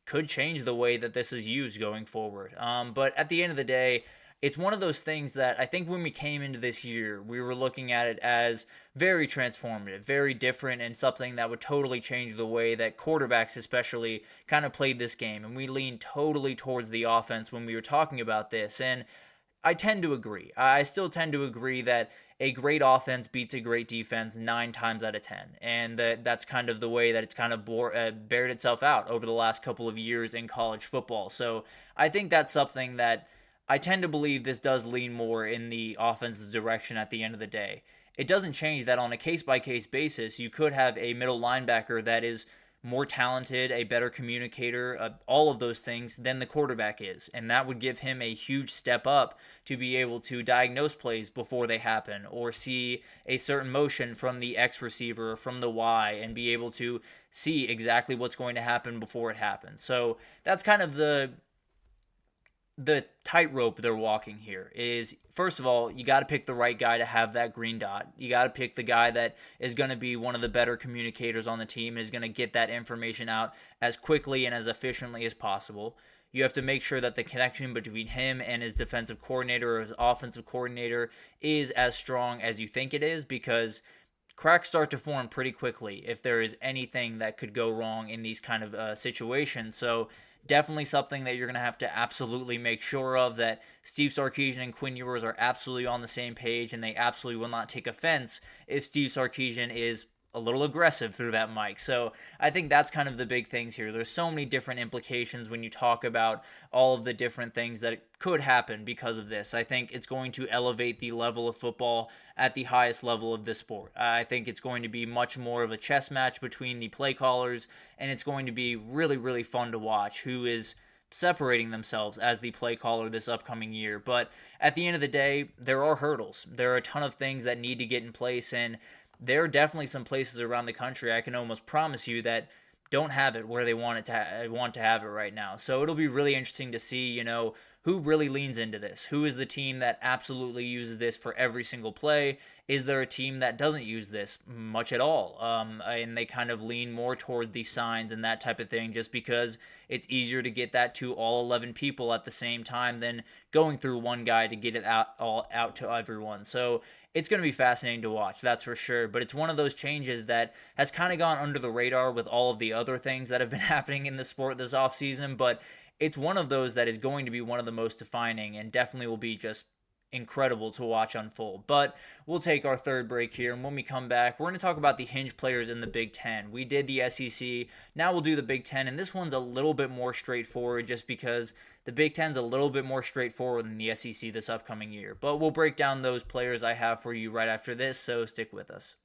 could change the way that this is used going forward. But at the end of the day, it's one of those things that I think when we came into this year, we were looking at it as very transformative, very different, and something that would totally change the way that quarterbacks especially kind of played this game. And we leaned totally towards the offense when we were talking about this. And I tend to agree. I still tend to agree that a great offense beats a great defense 9 times out of 10. And that's kind of the way that it's kind of bared itself out over the last couple of years in college football. So I think that's something that I tend to believe this does lean more in the offense's direction at the end of the day. It doesn't change that on a case-by-case basis, you could have a middle linebacker that is more talented, a better communicator, all of those things than the quarterback is. And that would give him a huge step up to be able to diagnose plays before they happen, or see a certain motion from the X receiver or from the Y and be able to see exactly what's going to happen before it happens. So that's kind of the tightrope they're walking here. Is, first of all, you got to pick the right guy to have that green dot. You got to pick the guy that is going to be one of the better communicators on the team, is going to get that information out as quickly and as efficiently as possible. You have to make sure that the connection between him and his defensive coordinator or his offensive coordinator is as strong as you think it is, because cracks start to form pretty quickly if there is anything that could go wrong in these kind of situations. So definitely something that you're going to have to absolutely make sure of, that Steve Sarkisian and Quinn Ewers are absolutely on the same page, and they absolutely will not take offense if Steve Sarkisian is a little aggressive through that mic. So I think that's kind of the big things here. There's so many different implications when you talk about all of the different things that could happen because of this. I think it's going to elevate the level of football at the highest level of this sport. I think it's going to be much more of a chess match between the play callers, and it's going to be really, really fun to watch who is separating themselves as the play caller this upcoming year. But at the end of the day, there are hurdles. There are a ton of things that need to get in place, and there are definitely some places around the country I can almost promise you that don't have it where they want to have it right now. So it'll be really interesting to see, who really leans into this. Who is the team that absolutely uses this for every single play? Is there a team that doesn't use this much at all? And they kind of lean more toward the signs and that type of thing just because it's easier to get that to all 11 people at the same time than going through one guy to get it out to everyone. So it's going to be fascinating to watch, that's for sure. But it's one of those changes that has kind of gone under the radar with all of the other things that have been happening in the sport this offseason. But it's one of those that is going to be one of the most defining and definitely will be just incredible to watch unfold. But we'll take our third break here, and when we come back, we're going to talk about the hinge players in the Big Ten. We did the SEC, now we'll do the Big Ten, and this one's a little bit more straightforward just because the Big Ten's a little bit more straightforward than the SEC this upcoming year. But we'll break down those players I have for you right after this, so stick with us.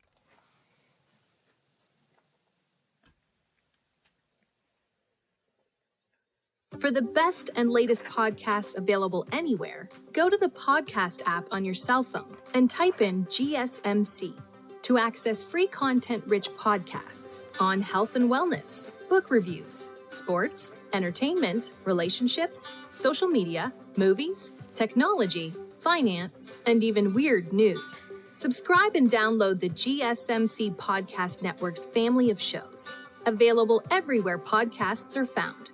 For the best and latest podcasts available anywhere, go to the podcast app on your cell phone and type in GSMC to access free content-rich podcasts on health and wellness, book reviews, sports, entertainment, relationships, social media, movies, technology, finance, and even weird news. Subscribe and download the GSMC Podcast Network's family of shows, available everywhere podcasts are found.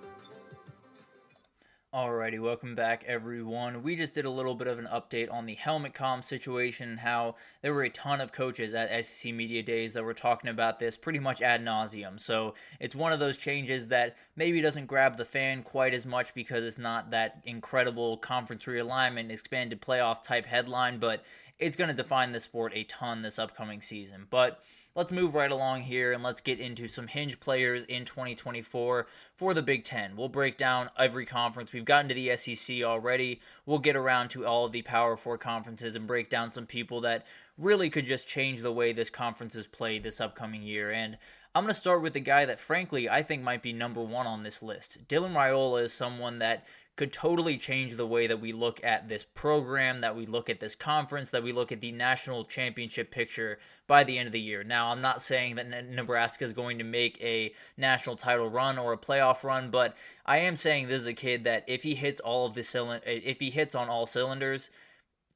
Alrighty, welcome back everyone. We just did a little bit of an update on the helmet comm situation and how there were a ton of coaches at SEC Media Days that were talking about this pretty much ad nauseum. So it's one of those changes that maybe doesn't grab the fan quite as much because it's not that incredible conference realignment, expanded playoff type headline, but it's going to define the sport a ton this upcoming season. But let's move right along here and let's get into some hinge players in 2024 for the Big Ten. We'll break down every conference. We've gotten to the SEC already. We'll get around to all of the Power 4 conferences and break down some people that really could just change the way this conference is played this upcoming year. And I'm going to start with the guy that, frankly, I think might be number one on this list. Dylan Raiola is someone that could totally change the way that we look at this program, that we look at this conference, that we look at the national championship picture by the end of the year. Now, I'm not saying that Nebraska is going to make a national title run or a playoff run, but I am saying this is a kid that if he hits on all cylinders,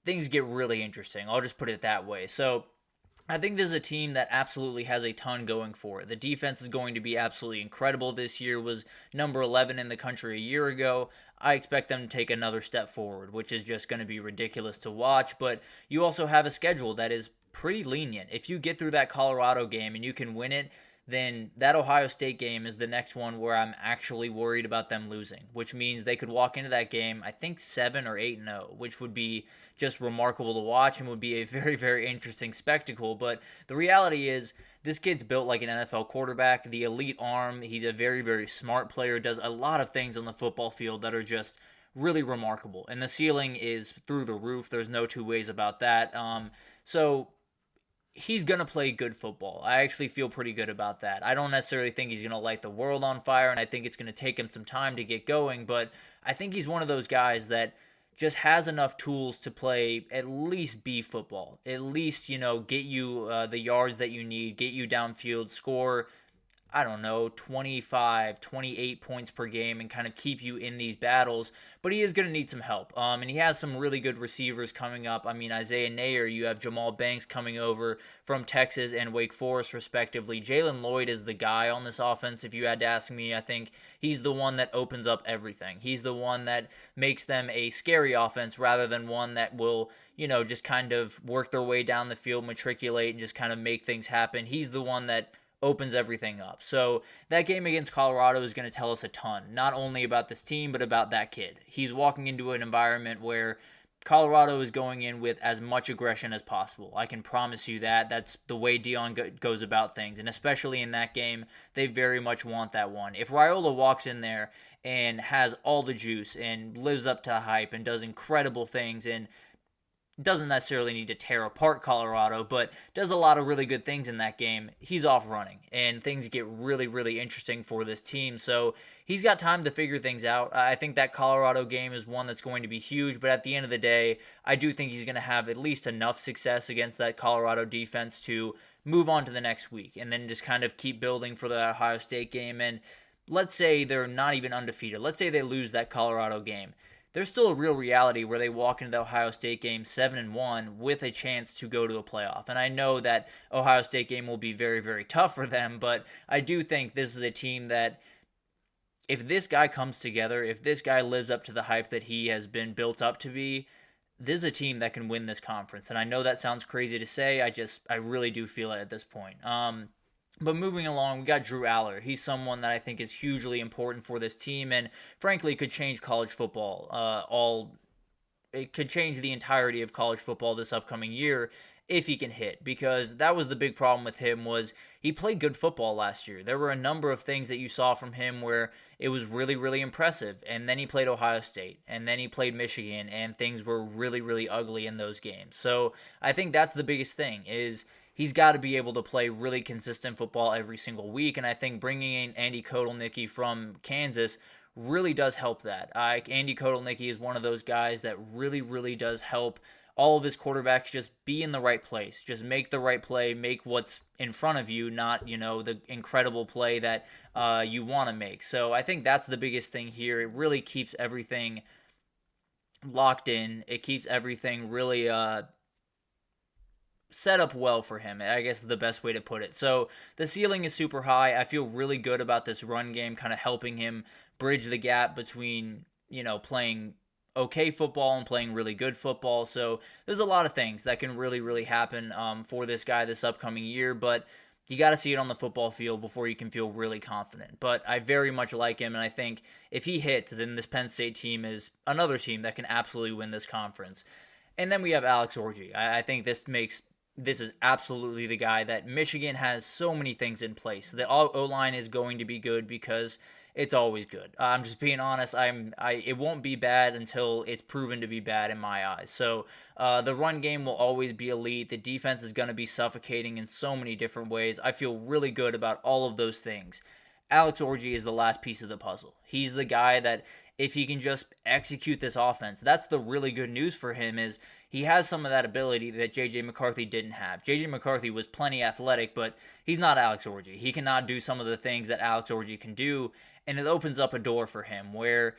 things get really interesting. I'll just put it that way. So I think this is a team that absolutely has a ton going for it. The defense is going to be absolutely incredible this year. Was number 11 in the country a year ago. I expect them to take another step forward, which is just going to be ridiculous to watch. But you also have a schedule that is pretty lenient. If you get through that Colorado game and you can win it, then that Ohio State game is the next one where I'm actually worried about them losing, which means they could walk into that game, I think 7 or 8-0, which would be just remarkable to watch and would be a very, very interesting spectacle. But the reality is this kid's built like an NFL quarterback, the elite arm. He's a very, very smart player, does a lot of things on the football field that are just really remarkable. And the ceiling is through the roof. There's no two ways about that. So he's going to play good football. I actually feel pretty good about that. I don't necessarily think he's going to light the world on fire, and I think it's going to take him some time to get going, but I think he's one of those guys that just has enough tools to play at least B football. At least, get you the yards that you need, get you downfield, score, 25, 28 points per game and kind of keep you in these battles. But he is going to need some help. And he has some really good receivers coming up. I mean, Isaiah Nayer, you have Jamal Banks coming over from Texas and Wake Forest, respectively. Jalen Lloyd is the guy on this offense, if you had to ask me. I think he's the one that opens up everything. He's the one that makes them a scary offense rather than one that will, just kind of work their way down the field, matriculate, and just kind of make things happen. He's the one that opens everything up. So that game against Colorado is going to tell us a ton, not only about this team, but about that kid. He's walking into an environment where Colorado is going in with as much aggression as possible. I can promise you that. That's the way Dion goes about things. And especially in that game, they very much want that one. If Raiola walks in there and has all the juice and lives up to the hype and does incredible things and doesn't necessarily need to tear apart Colorado, but does a lot of really good things in that game, he's off running, and things get really, really interesting for this team. So he's got time to figure things out. I think that Colorado game is one that's going to be huge, but at the end of the day, I do think he's going to have at least enough success against that Colorado defense to move on to the next week, and then just kind of keep building for the Ohio State game. And let's say they're not even undefeated. Let's say they lose that Colorado game. There's still a real reality where they walk into the Ohio State game 7-1 with a chance to go to a playoff. And I know that Ohio State game will be very, very tough for them, but I do think this is a team that if this guy comes together, if this guy lives up to the hype that he has been built up to be, this is a team that can win this conference. And I know that sounds crazy to say. I really do feel it at this point. But moving along, we got Drew Aller. He's someone that I think is hugely important for this team and frankly could change college football. It could change the entirety of college football this upcoming year if he can hit, because that was the big problem with him was he played good football last year. There were a number of things that you saw from him where it was really, really impressive. And then he played Ohio State, and then he played Michigan, and things were really, really ugly in those games. So I think that's the biggest thing is he's got to be able to play really consistent football every single week, and I think bringing in Andy Kotelnicki from Kansas really does help that. Andy Kotelnicki is one of those guys that really, really does help all of his quarterbacks just be in the right place, just make the right play, make what's in front of you, not, the incredible play that you want to make. So I think that's the biggest thing here. It really keeps everything locked in. It keeps everything really set up well for him, I guess is the best way to put it. So the ceiling is super high. I feel really good about this run game kind of helping him bridge the gap between, playing okay football and playing really good football. So there's a lot of things that can really, really happen for this guy this upcoming year, but you got to see it on the football field before you can feel really confident. But I very much like him, and I think if he hits, then this Penn State team is another team that can absolutely win this conference. And then we have Alex Orji. I think this is absolutely the guy that Michigan has so many things in place. The O-line is going to be good because it's always good. I'm just being honest. It won't be bad until it's proven to be bad in my eyes. So the run game will always be elite. The defense is going to be suffocating in so many different ways. I feel really good about all of those things. Alex Orji is the last piece of the puzzle. He's the guy that if he can just execute this offense, that's the really good news for him is he has some of that ability that J.J. McCarthy didn't have. J.J. McCarthy was plenty athletic, but he's not Alex Orji. He cannot do some of the things that Alex Orji can do, and it opens up a door for him where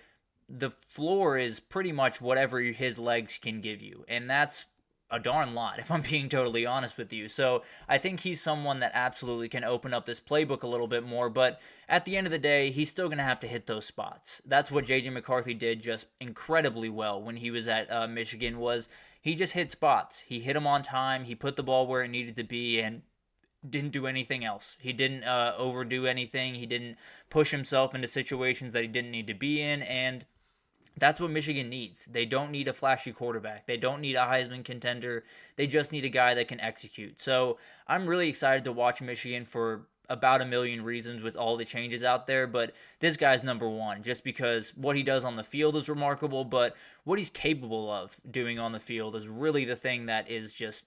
the floor is pretty much whatever his legs can give you, and that's a darn lot, if I'm being totally honest with you. So I think he's someone that absolutely can open up this playbook a little bit more, but at the end of the day, he's still going to have to hit those spots. That's what J.J. McCarthy did just incredibly well when he was at Michigan was he just hit spots. He hit them on time. He put the ball where it needed to be and didn't do anything else. He didn't overdo anything. He didn't push himself into situations that he didn't need to be in, and that's what Michigan needs. They don't need a flashy quarterback. They don't need a Heisman contender. They just need a guy that can execute. So I'm really excited to watch Michigan for about a million reasons with all the changes out there, but this guy's number one just because what he does on the field is remarkable, but what he's capable of doing on the field is really the thing that is just,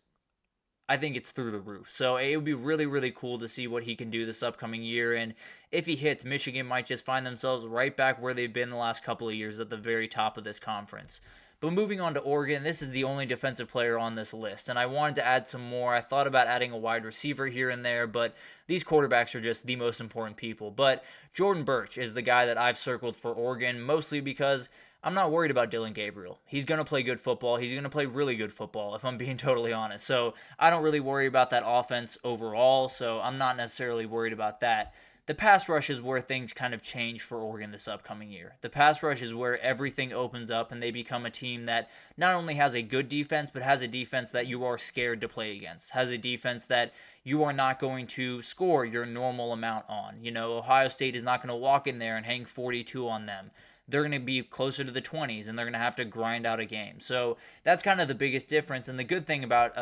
I think it's through the roof. So it would be really, really cool to see what he can do this upcoming year. And if he hits, Michigan might just find themselves right back where they've been the last couple of years at the very top of this conference. But moving on to Oregon, this is the only defensive player on this list. And I wanted to add some more. I thought about adding a wide receiver here and there, but these quarterbacks are just the most important people. But Jordan Burch is the guy that I've circled for Oregon, mostly because I'm not worried about Dylan Gabriel. He's going to play good football. He's going to play really good football, if I'm being totally honest. So I don't really worry about that offense overall, so I'm not necessarily worried about that. The pass rush is where things kind of change for Oregon this upcoming year. The pass rush is where everything opens up and they become a team that not only has a good defense, but has a defense that you are scared to play against, has a defense that you are not going to score your normal amount on. Ohio State is not going to walk in there and hang 42 on them. they're going to be closer to the 20s, and they're going to have to grind out a game. So that's kind of the biggest difference. And the good thing about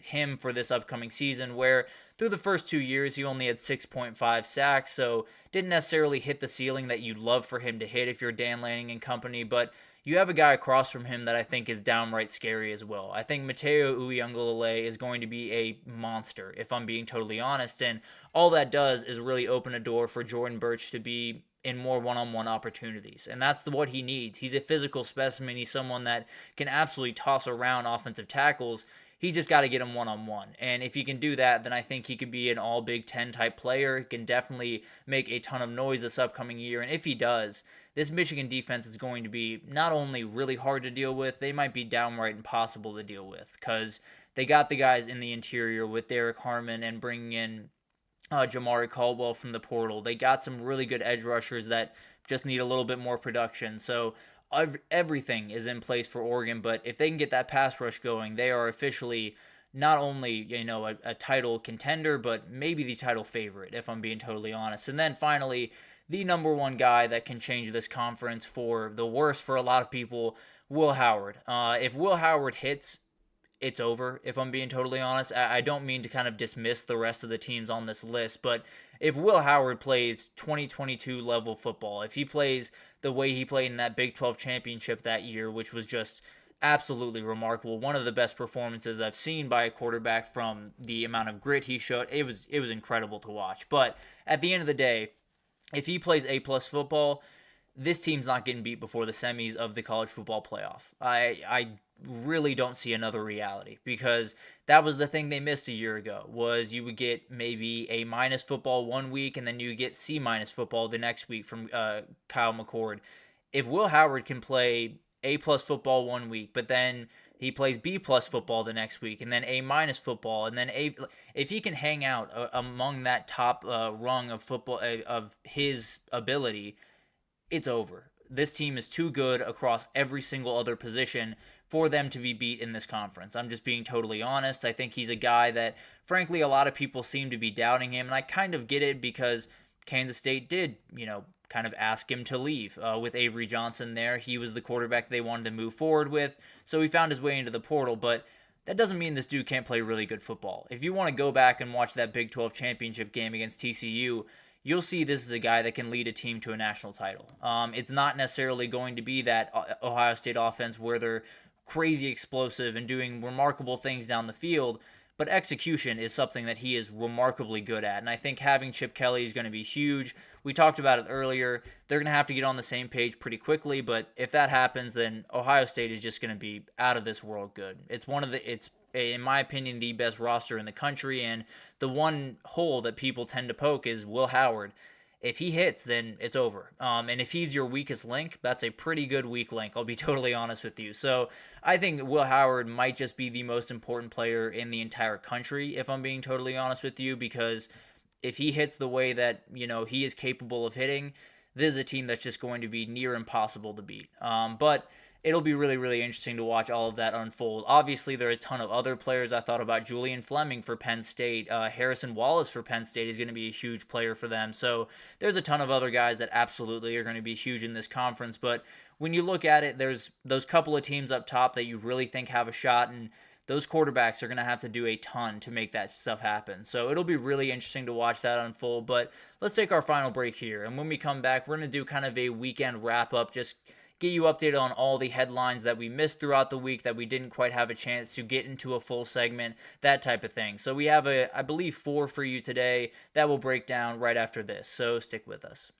him for this upcoming season, where through the first 2 years, he only had 6.5 sacks, so didn't necessarily hit the ceiling that you'd love for him to hit if you're Dan Lanning and company, but you have a guy across from him that I think is downright scary as well. I think Mateo Uiagalelei is going to be a monster, if I'm being totally honest, and all that does is really open a door for Jordan Burch to be in more one-on-one opportunities, and that's what he needs. He's a physical specimen. He's someone that can absolutely toss around offensive tackles. He just got to get him one-on-one, and if he can do that, then I think he could be an all Big Ten type player. He can definitely make a ton of noise this upcoming year, and if he does, this Michigan defense is going to be not only really hard to deal with, they might be downright impossible to deal with, because they got the guys in the interior with Derek Harmon and bringing in Jamari Caldwell from the portal. They got some really good edge rushers that just need a little bit more production. So everything is in place for Oregon, but if they can get that pass rush going, they are officially not only, a title contender, but maybe the title favorite, if I'm being totally honest. And then finally, the number one guy that can change this conference for the worse for a lot of people, Will Howard. If Will Howard hits, it's over, if I'm being totally honest. I don't mean to kind of dismiss the rest of the teams on this list, but if Will Howard plays 2022 level football, if he plays the way he played in that Big 12 championship that year, which was just absolutely remarkable, one of the best performances I've seen by a quarterback from the amount of grit he showed, it was incredible to watch. But at the end of the day, if he plays A-plus football, this team's not getting beat before the semis of the college football playoff. I really don't see another reality, because that was the thing they missed a year ago, was you would get maybe A- football 1 week and then you get C- football the next week from Kyle McCord. If Will Howard can play A-plus football 1 week, but then he plays B-plus football the next week, and then A- football, and then if he can hang out among that top rung of football of his ability, it's over. This team is too good across every single other position for them to be beat in this conference. I'm just being totally honest. I think he's a guy that, frankly, a lot of people seem to be doubting him, and I kind of get it, because Kansas State did, kind of ask him to leave with Avery Johnson there. He was the quarterback they wanted to move forward with, so he found his way into the portal, but that doesn't mean this dude can't play really good football. If you want to go back and watch that Big 12 championship game against TCU, you'll see this is a guy that can lead a team to a national title. It's not necessarily going to be that Ohio State offense where they're crazy explosive and doing remarkable things down the field, but execution is something that he is remarkably good at, and I think having Chip Kelly is going to be huge. We talked about it earlier. They're going to have to get on the same page pretty quickly, but if that happens, then Ohio State is just going to be out of this world good. It's in my opinion, the best roster in the country, and the one hole that people tend to poke is Will Howard. If he hits, then it's over. And if he's your weakest link, that's a pretty good weak link, I'll be totally honest with you. So I think Will Howard might just be the most important player in the entire country, if I'm being totally honest with you, because if he hits the way that, he is capable of hitting, this is a team that's just going to be near impossible to beat. But it'll be really, really interesting to watch all of that unfold. Obviously, there are a ton of other players. I thought about Julian Fleming for Penn State. Harrison Wallace for Penn State is going to be a huge player for them. So there's a ton of other guys that absolutely are going to be huge in this conference. But when you look at it, there's those couple of teams up top that you really think have a shot, and those quarterbacks are going to have to do a ton to make that stuff happen. So it'll be really interesting to watch that unfold. But let's take our final break here. And when we come back, we're going to do kind of a weekend wrap-up, just get you updated on all the headlines that we missed throughout the week that we didn't quite have a chance to get into a full segment, that type of thing. So we have, I believe, 4 for you today that will break down right after this. So stick with us.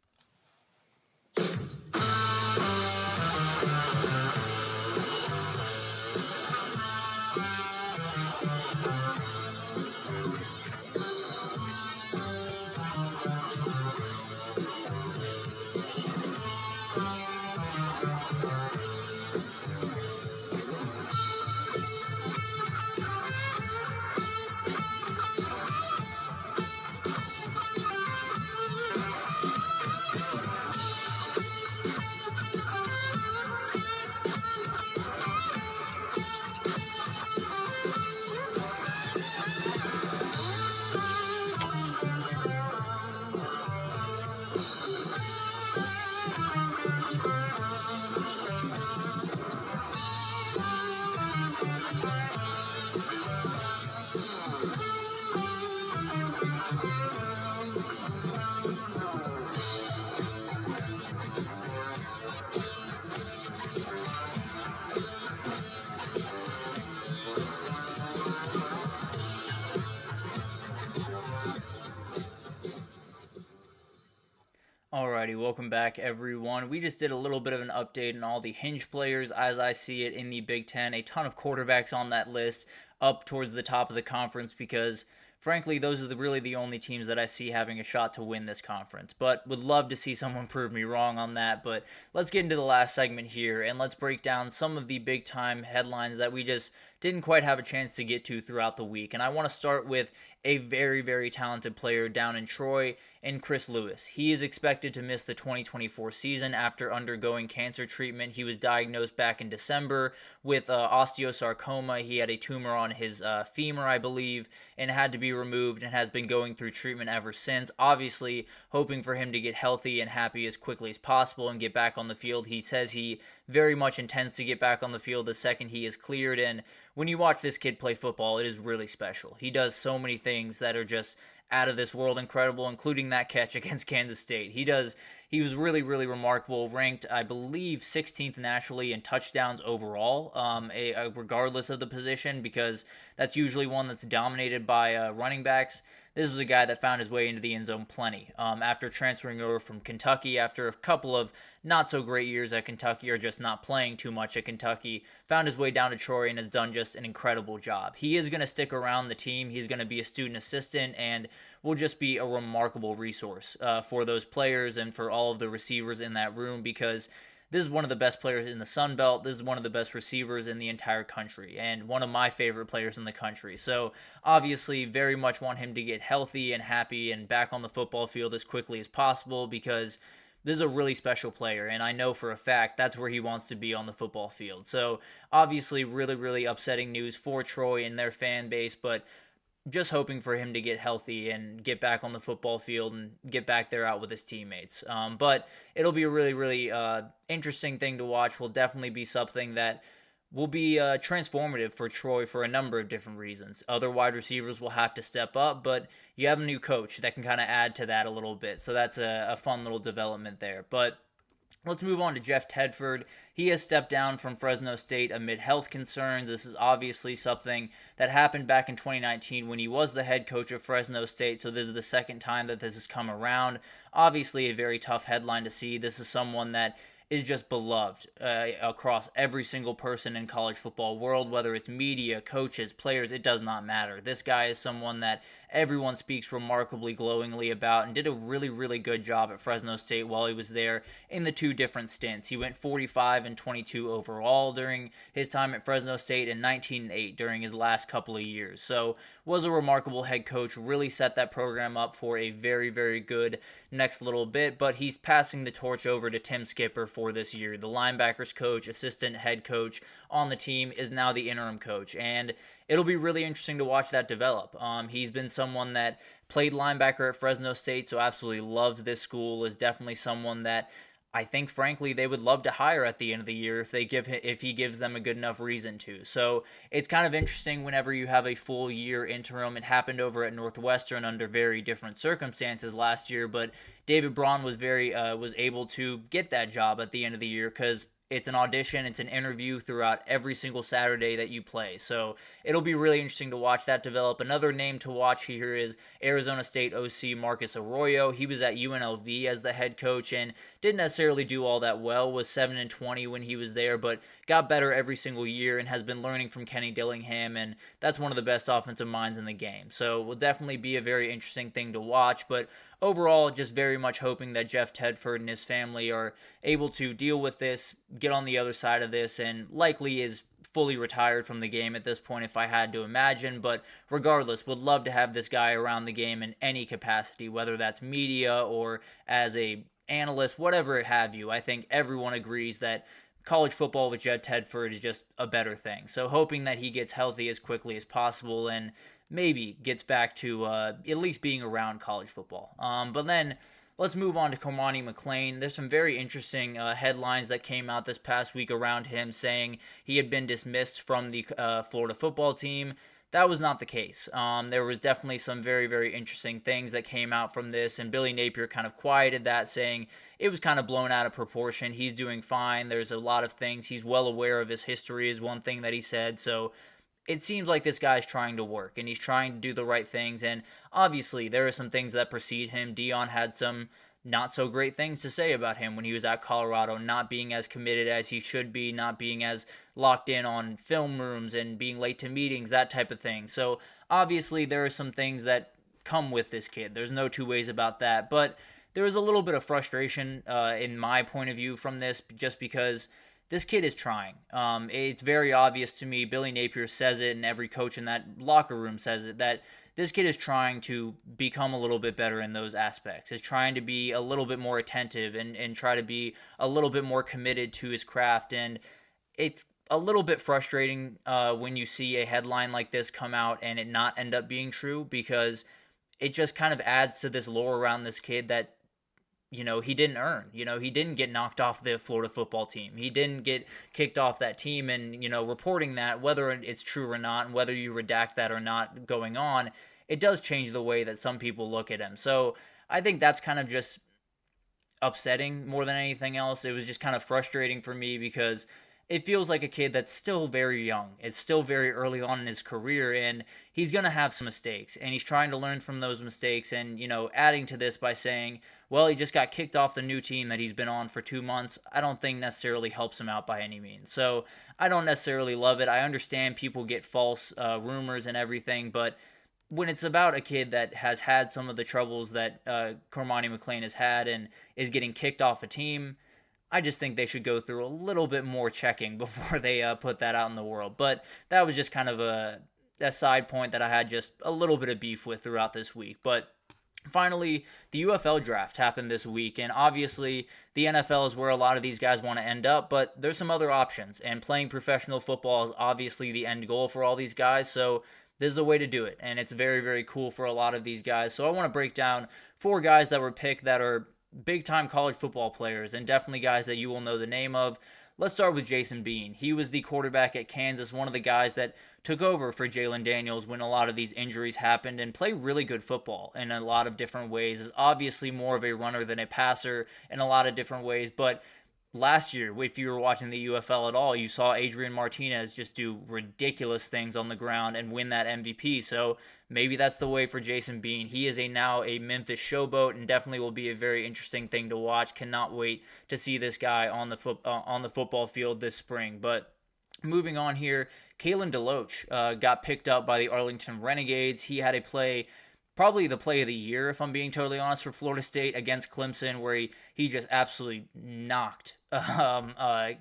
Alrighty, welcome back everyone. We just did a little bit of an update on all the hinge players as I see it in the Big Ten. A ton of quarterbacks on that list up towards the top of the conference because frankly those are really the only teams that I see having a shot to win this conference. But would love to see someone prove me wrong on that. But let's get into the last segment here and let's break down some of the big time headlines that we just didn't quite have a chance to get to throughout the week. And I want to start with a very, very talented player down in Troy, and Chris Lewis. He is expected to miss the 2024 season after undergoing cancer treatment. He was diagnosed back in December with osteosarcoma. He had a tumor on his femur, I believe, and had to be removed and has been going through treatment ever since. Obviously, hoping for him to get healthy and happy as quickly as possible and get back on the field. He says he very much intends to get back on the field the second he is cleared, and when you watch this kid play football, it is really special. He does so many things that are just out of this world incredible, including that catch against Kansas State. He was really, really remarkable, ranked, I believe, 16th nationally in touchdowns overall, regardless of the position, because that's usually one that's dominated by running backs. This was a guy that found his way into the end zone plenty. After transferring over from Kentucky, after a couple of not so great years at Kentucky, or just not playing too much at Kentucky, found his way down to Troy and has done just an incredible job. He is going to stick around the team. He's going to be a student assistant and will just be a remarkable resource for those players and for all of the receivers in that room, because this is one of the best players in the Sun Belt. This is one of the best receivers in the entire country and one of my favorite players in the country. So obviously very much want him to get healthy and happy and back on the football field as quickly as possible, because this is a really special player, and I know for a fact that's where he wants to be on the football field. So obviously really, really upsetting news for Troy and their fan base, but just hoping for him to get healthy and get back on the football field and get back there out with his teammates. But it'll be a really, really interesting thing to watch. Will definitely be something that will be transformative for Troy for a number of different reasons. Other wide receivers will have to step up, but you have a new coach that can kind of add to that a little bit. So that's a fun little development there. But let's move on to Jeff Tedford. He has stepped down from Fresno State amid health concerns. This is obviously something that happened back in 2019 when he was the head coach of Fresno State, so this is the second time that this has come around. Obviously a very tough headline to see. This is someone that is just beloved across every single person in college football world, whether it's media, coaches, players, it does not matter. This guy is someone that everyone speaks remarkably glowingly about and did a really, really good job at Fresno State while he was there in the two different stints. He went 45 and 22 overall during his time at Fresno State and 19 and 8 during his last couple of years. So was a remarkable head coach, really set that program up for a very, very good next little bit, but he's passing the torch over to Tim Skipper for this year. The linebackers coach, assistant head coach on the team, is now the interim coach, and it'll be really interesting to watch that develop. He's been someone that played linebacker at Fresno State, so absolutely loves this school, is definitely someone that I think, frankly, they would love to hire at the end of the year if he gives them a good enough reason to. So it's kind of interesting whenever you have a full year interim. It happened over at Northwestern under very different circumstances last year, but David Braun was able to get that job at the end of the year because it's an audition, it's an interview throughout every single Saturday that you play. So it'll be really interesting to watch that develop. Another name to watch here is Arizona State OC Marcus Arroyo. He was at UNLV as the head coach and didn't necessarily do all that well, was 7-20 when he was there, but got better every single year and has been learning from Kenny Dillingham, and that's one of the best offensive minds in the game. So it will definitely be a very interesting thing to watch, but overall, just very much hoping that Jeff Tedford and his family are able to deal with this, get on the other side of this, and likely is fully retired from the game at this point if I had to imagine. But regardless, would love to have this guy around the game in any capacity, whether that's media or as a analyst, whatever it have you. I think everyone agrees that college football with Jeff Tedford is just a better thing. So hoping that he gets healthy as quickly as possible and maybe gets back to at least being around college football. But then let's move on to Cormani McClain. There's some very interesting headlines that came out this past week around him saying he had been dismissed from the Florida football team. That was not the case. There was definitely some very, very interesting things that came out from this, and Billy Napier kind of quieted that, saying it was kind of blown out of proportion. He's doing fine. There's a lot of things. He's well aware of his history is one thing that he said. So it seems like this guy's trying to work, and he's trying to do the right things, and obviously there are some things that precede him. Dion had some not so great things to say about him when he was at Colorado, not being as committed as he should be, not being as locked in on film rooms and being late to meetings, that type of thing. So obviously there are some things that come with this kid. There's no two ways about that. But there was a little bit of frustration in my point of view from this, just because this kid is trying. It's very obvious to me. Billy Napier says it, and every coach in that locker room says it, that this kid is trying to become a little bit better in those aspects, is trying to be a little bit more attentive and try to be a little bit more committed to his craft. And it's a little bit frustrating when you see a headline like this come out and it not end up being true, because it just kind of adds to this lore around this kid that, he didn't earn. He didn't get knocked off the Florida football team. He didn't get kicked off that team. And, reporting that, whether it's true or not, and whether you redact that or not going on, it does change the way that some people look at him. So I think that's kind of just upsetting more than anything else. It was just kind of frustrating for me, because it feels like a kid that's still very young. It's still very early on in his career, and he's going to have some mistakes, and he's trying to learn from those mistakes. And, adding to this by saying, well, he just got kicked off the new team that he's been on for 2 months, I don't think necessarily helps him out by any means. So I don't necessarily love it. I understand people get false rumors and everything, but when it's about a kid that has had some of the troubles that Cormani McClain has had and is getting kicked off a team, I just think they should go through a little bit more checking before they put that out in the world. But that was just kind of a side point that I had just a little bit of beef with throughout this week. But finally, the UFL draft happened this week, and obviously the NFL is where a lot of these guys want to end up, but there's some other options, and playing professional football is obviously the end goal for all these guys, so this is a way to do it, and it's very, very cool for a lot of these guys. So I want to break down 4 guys that were picked that are big-time college football players, and definitely guys that you will know the name of. Let's start with Jason Bean. He was the quarterback at Kansas, one of the guys that took over for Jalen Daniels when a lot of these injuries happened, and played really good football in a lot of different ways. Is obviously more of a runner than a passer in a lot of different ways, but last year, if you were watching the UFL at all, you saw Adrian Martinez just do ridiculous things on the ground and win that MVP. So maybe that's the way for Jason Bean. He is now a Memphis showboat, and definitely will be a very interesting thing to watch. Cannot wait to see this guy on the football field this spring. But moving on here, Kalen DeLoach got picked up by the Arlington Renegades. He had a play, probably the play of the year, if I'm being totally honest, for Florida State against Clemson, where he just absolutely knocked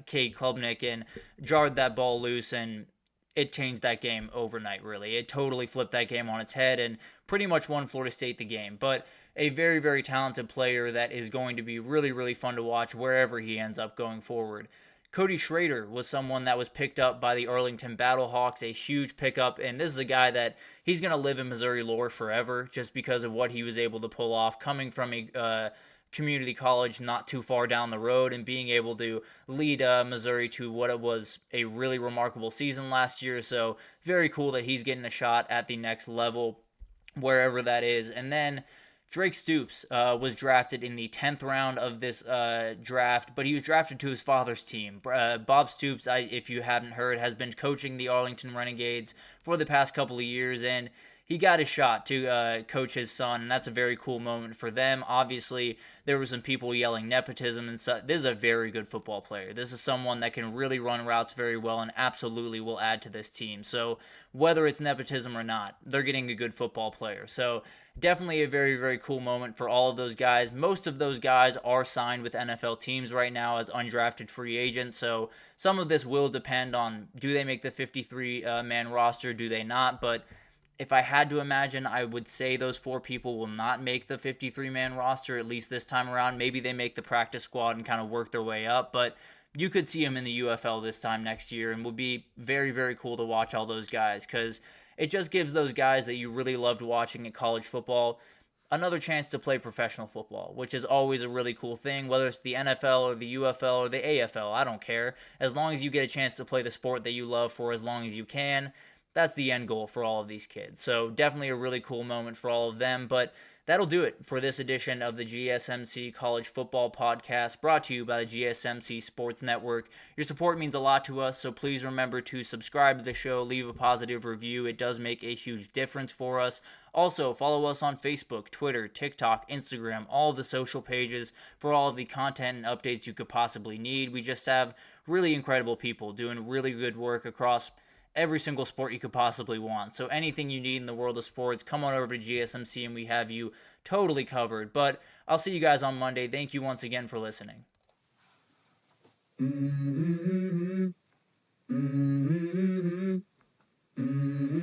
Cade Klubnik and jarred that ball loose, and it changed that game overnight, really. It totally flipped that game on its head and pretty much won Florida State the game. But a very, very talented player that is going to be really, really fun to watch wherever he ends up going forward. Cody Schrader was someone that was picked up by the Arlington Battlehawks, a huge pickup, and this is a guy that he's going to live in Missouri lore forever just because of what he was able to pull off, coming from a community college not too far down the road and being able to lead Missouri to what it was a really remarkable season last year. So very cool that he's getting a shot at the next level, wherever that is. And then Drake Stoops was drafted in the 10th round of this draft, but he was drafted to his father's team. Bob Stoops, if you haven't heard, has been coaching the Arlington Renegades for the past couple of years, and he got a shot to coach his son, and that's a very cool moment for them. Obviously, there were some people yelling nepotism and such. This is a very good football player. This is someone that can really run routes very well and absolutely will add to this team. So whether it's nepotism or not, they're getting a good football player. So definitely a very, very cool moment for all of those guys. Most of those guys are signed with NFL teams right now as undrafted free agents. So some of this will depend on, do they make the 53-man roster, do they not? But if I had to imagine, I would say those 4 people will not make the 53-man roster, at least this time around. Maybe they make the practice squad and kind of work their way up, but you could see them in the UFL this time next year, and would be very, very cool to watch all those guys, because it just gives those guys that you really loved watching at college football another chance to play professional football, which is always a really cool thing, whether it's the NFL or the UFL or the AFL, I don't care. As long as you get a chance to play the sport that you love for as long as you can, that's the end goal for all of these kids. So definitely a really cool moment for all of them. But that'll do it for this edition of the GSMC College Football Podcast, brought to you by the GSMC Sports Network. Your support means a lot to us, so please remember to subscribe to the show, leave a positive review. It does make a huge difference for us. Also, follow us on Facebook, Twitter, TikTok, Instagram, all of the social pages for all of the content and updates you could possibly need. We just have really incredible people doing really good work across every single sport you could possibly want. So anything you need in the world of sports, come on over to GSMC and we have you totally covered. But I'll see you guys on Monday. Thank you once again for listening.